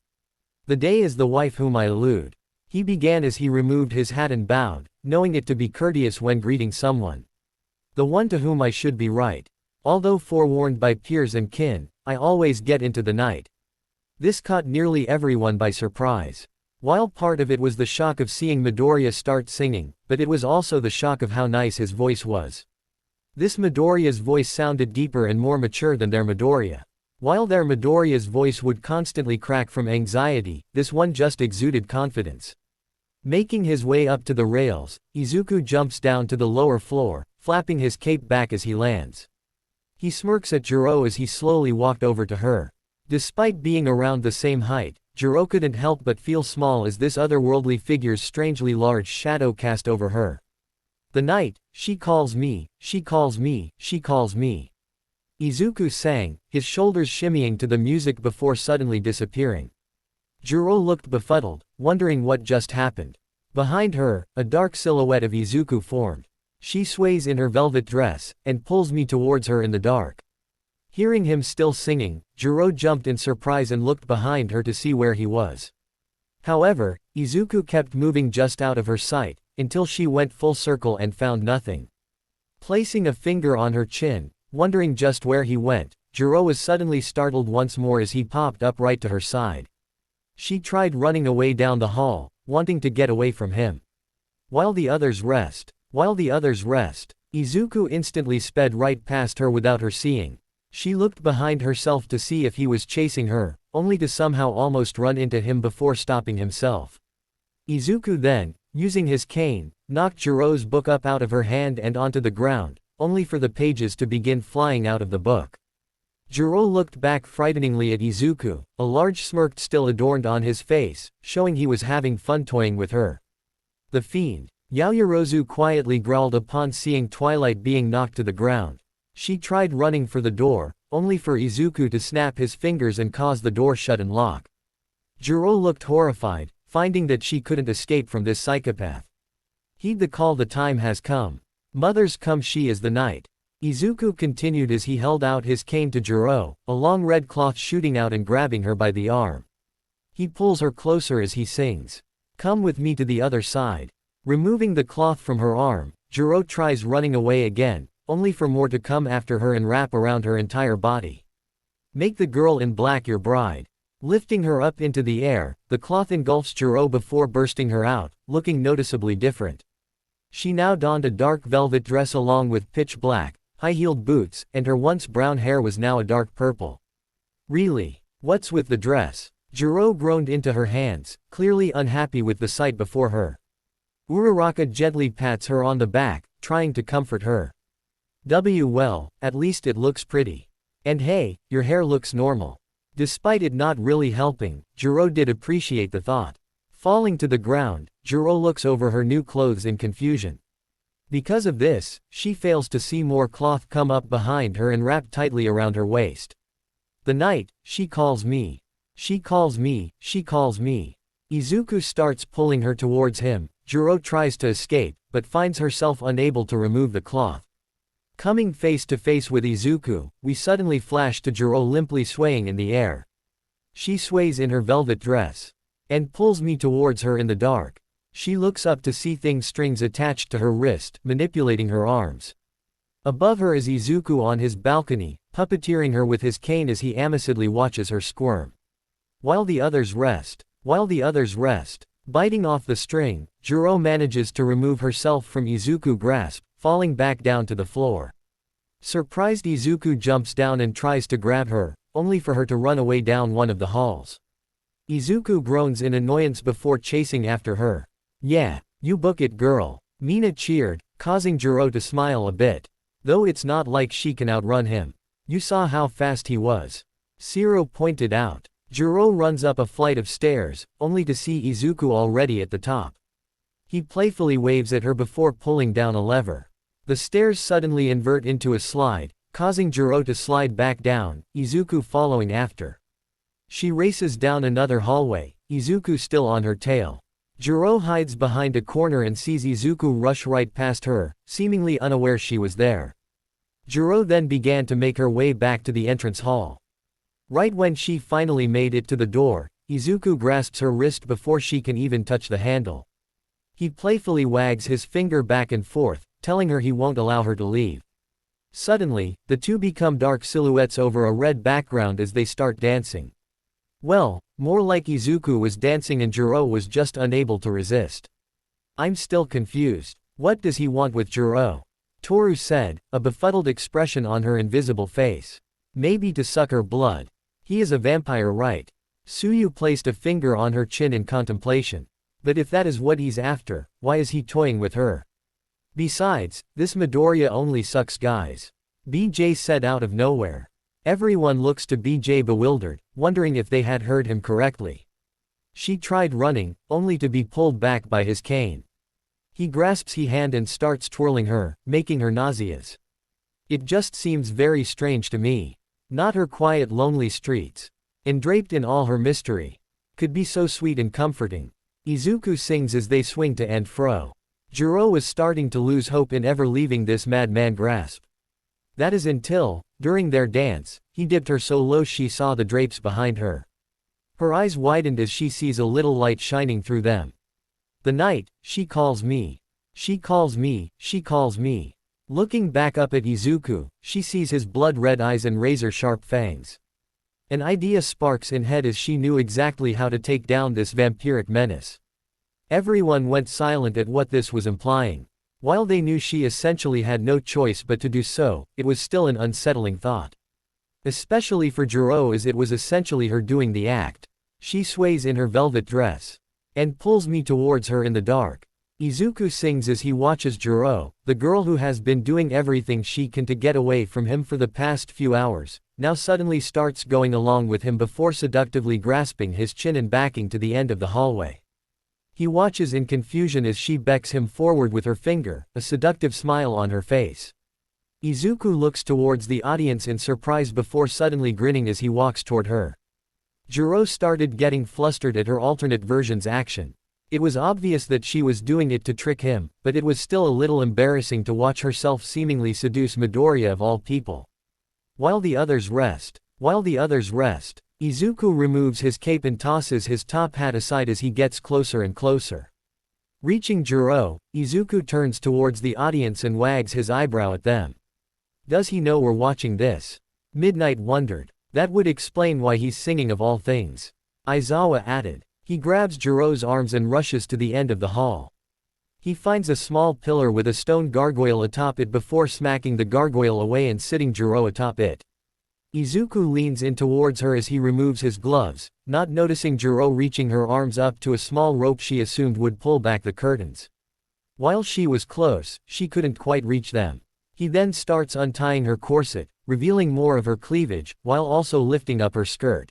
The day is the wife whom I elude. He began as he removed his hat and bowed, knowing it to be courteous when greeting someone. The one to whom I should be right. Although forewarned by peers and kin, I always get into the night. This caught nearly everyone by surprise. While part of it was the shock of seeing Midoriya start singing, but it was also the shock of how nice his voice was. This Midoriya's voice sounded deeper and more mature than their Midoriya. While their Midoriya's voice would constantly crack from anxiety, this one just exuded confidence. Making his way up to the rails, Izuku jumps down to the lower floor, flapping his cape back as he lands. He smirks at Jiro as he slowly walked over to her. Despite being around the same height, Jiro couldn't help but feel small as this otherworldly figure's strangely large shadow cast over her. "The night, she calls me, she calls me, she calls me." Izuku sang, his shoulders shimmying to the music before suddenly disappearing. Jiro looked befuddled, wondering what just happened. Behind her, a dark silhouette of Izuku formed. She sways in her velvet dress, and pulls me towards her in the dark. Hearing him still singing, Jiro jumped in surprise and looked behind her to see where he was. However, Izuku kept moving just out of her sight, until she went full circle and found nothing. Placing a finger on her chin, wondering just where he went, Jiro was suddenly startled once more as he popped up right to her side. She tried running away down the hall, wanting to get away from him. While the others rest, Izuku instantly sped right past her without her seeing. She looked behind herself to see if he was chasing her, only to somehow almost run into him before stopping himself. Izuku then, using his cane, knocked Jiro's book up out of her hand and onto the ground, only for the pages to begin flying out of the book. Jiro looked back frighteningly at Izuku, a large smirk still adorned on his face, showing he was having fun toying with her. The fiend. Yaoyorozu quietly growled upon seeing Twilight being knocked to the ground. She tried running for the door, only for Izuku to snap his fingers and cause the door shut and lock. Jiro looked horrified, finding that she couldn't escape from this psychopath. "Heed the call, the time has come. Mother's come, she is the night." Izuku continued as he held out his cane to Jiro, a long red cloth shooting out and grabbing her by the arm. He pulls her closer as he sings, "Come with me to the other side." Removing the cloth from her arm, Jiro tries running away again, only for more to come after her and wrap around her entire body. "Make the girl in black your bride." Lifting her up into the air, the cloth engulfs Jiro before bursting her out, looking noticeably different. She now donned a dark velvet dress along with pitch black, high-heeled boots, and her once brown hair was now a dark purple. "Really? What's with the dress?" Jiro groaned into her hands, clearly unhappy with the sight before her. Uraraka gently pats her on the back, trying to comfort her. Well, at least it looks pretty. And hey, your hair looks normal." Despite it not really helping, Jiro did appreciate the thought. Falling to the ground, Jiro looks over her new clothes in confusion. Because of this, she fails to see more cloth come up behind her and wrap tightly around her waist. "The night, she calls me. She calls me, she calls me." Izuku starts pulling her towards him. Jiro tries to escape, but finds herself unable to remove the cloth. Coming face to face with Izuku, we suddenly flash to Jiro limply swaying in the air. She sways in her velvet dress and pulls me towards her in the dark. She looks up to see strings attached to her wrist, manipulating her arms. Above her is Izuku on his balcony, puppeteering her with his cane as he amicably watches her squirm. While the others rest, biting off the string, Jiro manages to remove herself from Izuku's grasp, falling back down to the floor. Surprised, Izuku jumps down and tries to grab her, only for her to run away down one of the halls. Izuku groans in annoyance before chasing after her. "Yeah, you book it, girl." Mina cheered, causing Jiro to smile a bit. "Though it's not like she can outrun him. You saw how fast he was," Shiro pointed out. Jiro runs up a flight of stairs, only to see Izuku already at the top. He playfully waves at her before pulling down a lever. The stairs suddenly invert into a slide, causing Jiro to slide back down, Izuku following after. She races down another hallway, Izuku still on her tail. Jiro hides behind a corner and sees Izuku rush right past her, seemingly unaware she was there. Jiro then began to make her way back to the entrance hall. Right when she finally made it to the door, Izuku grasps her wrist before she can even touch the handle. He playfully wags his finger back and forth, telling her he won't allow her to leave. Suddenly, the two become dark silhouettes over a red background as they start dancing. Well, more like Izuku was dancing and Jiro was just unable to resist. I'm still confused. What does he want with Jiro? Toru said, a befuddled expression on her invisible face. Maybe to suck her blood. He is a vampire, right? Suyu placed a finger on her chin in contemplation. But if that is what he's after, why is he toying with her? Besides, this Midoriya only sucks guys. BJ said out of nowhere. Everyone looks to BJ bewildered, wondering if they had heard him correctly. She tried running, only to be pulled back by his cane. He grasps her hand and starts twirling her, making her nauseous. It just seems very strange to me. Not her quiet lonely streets. And draped in all her mystery. Could be so sweet and comforting. Izuku sings as they swing to and fro. Jiro was starting to lose hope in ever leaving this madman grasp. That is until, during their dance, he dipped her so low she saw the drapes behind her. Her eyes widened as she sees a little light shining through them. The night, she calls me. She calls me, she calls me. Looking back up at Izuku, she sees his blood-red eyes and razor-sharp fangs. An idea sparks in head as she knew exactly how to take down this vampiric menace. Everyone went silent at what this was implying. While they knew she essentially had no choice but to do so, it was still an unsettling thought. Especially for Jiro, as it was essentially her doing the act. She sways in her velvet dress. And pulls me towards her in the dark. Izuku sings as he watches Jiro, the girl who has been doing everything she can to get away from him for the past few hours, now suddenly starts going along with him before seductively grasping his chin and backing to the end of the hallway. He watches in confusion as she becks him forward with her finger, a seductive smile on her face. Izuku looks towards the audience in surprise before suddenly grinning as he walks toward her. Jiro started getting flustered at her alternate version's action. It was obvious that she was doing it to trick him, but it was still a little embarrassing to watch herself seemingly seduce Midoriya of all people. While the others rest, Izuku removes his cape and tosses his top hat aside as he gets closer and closer. Reaching Jiro, Izuku turns towards the audience and wags his eyebrow at them. Does he know we're watching this? Midnight wondered. That would explain why he's singing of all things. Aizawa added. He grabs Jiro's arms and rushes to the end of the hall. He finds a small pillar with a stone gargoyle atop it before smacking the gargoyle away and sitting Jiro atop it. Izuku leans in towards her as he removes his gloves, not noticing Jiro reaching her arms up to a small rope she assumed would pull back the curtains. While she was close, she couldn't quite reach them. He then starts untying her corset, revealing more of her cleavage, while also lifting up her skirt.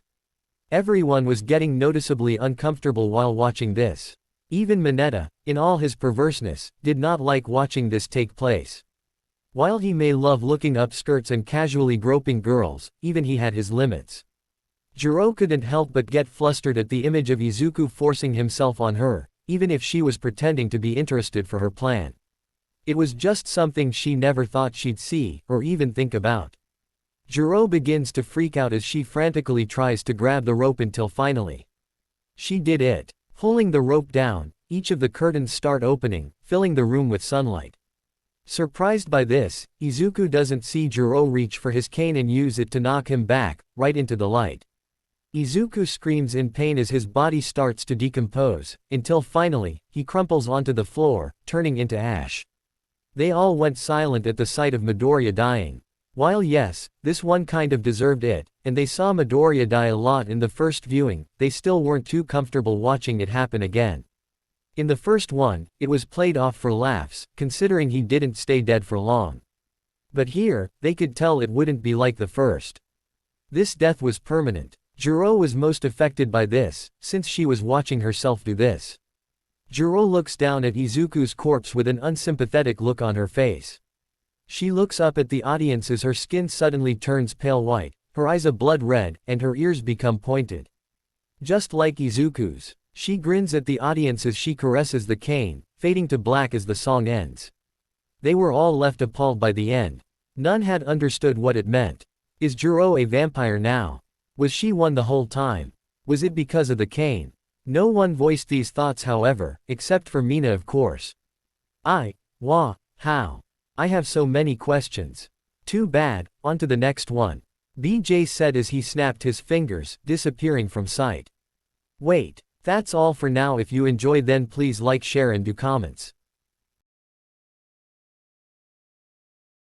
Everyone was getting noticeably uncomfortable while watching this. Even Mineta, in all his perverseness, did not like watching this take place. While he may love looking up skirts and casually groping girls, even he had his limits. Jiro couldn't help but get flustered at the image of Izuku forcing himself on her, even if she was pretending to be interested for her plan. It was just something she never thought she'd see, or even think about. Jiro begins to freak out as she frantically tries to grab the rope until finally. She did it. Pulling the rope down, each of the curtains start opening, filling the room with sunlight. Surprised by this, Izuku doesn't see Jiro reach for his cane and use it to knock him back, right into the light. Izuku screams in pain as his body starts to decompose, until finally, he crumples onto the floor, turning into ash. They all went silent at the sight of Midoriya dying. While yes, this one kind of deserved it, and they saw Midoriya die a lot in the first viewing, they still weren't too comfortable watching it happen again. In the first one, it was played off for laughs, considering he didn't stay dead for long. But here, they could tell it wouldn't be like the first. This death was permanent. Jiro was most affected by this, since she was watching herself do this. Jiro looks down at Izuku's corpse with an unsympathetic look on her face. She looks up at the audience as her skin suddenly turns pale white, her eyes a blood red, and her ears become pointed. Just like Izuku's. She grins at the audience as she caresses the cane, fading to black as the song ends. They were all left appalled by the end. None had understood what it meant. Is Jiro a vampire now? Was she one the whole time? Was it because of the cane? No one voiced these thoughts however, except for Mina of course. How? I have so many questions. Too bad, on to the next one. BJ said as he snapped his fingers, disappearing from sight. Wait. That's all for now. If you enjoyed then please like, share and do comments.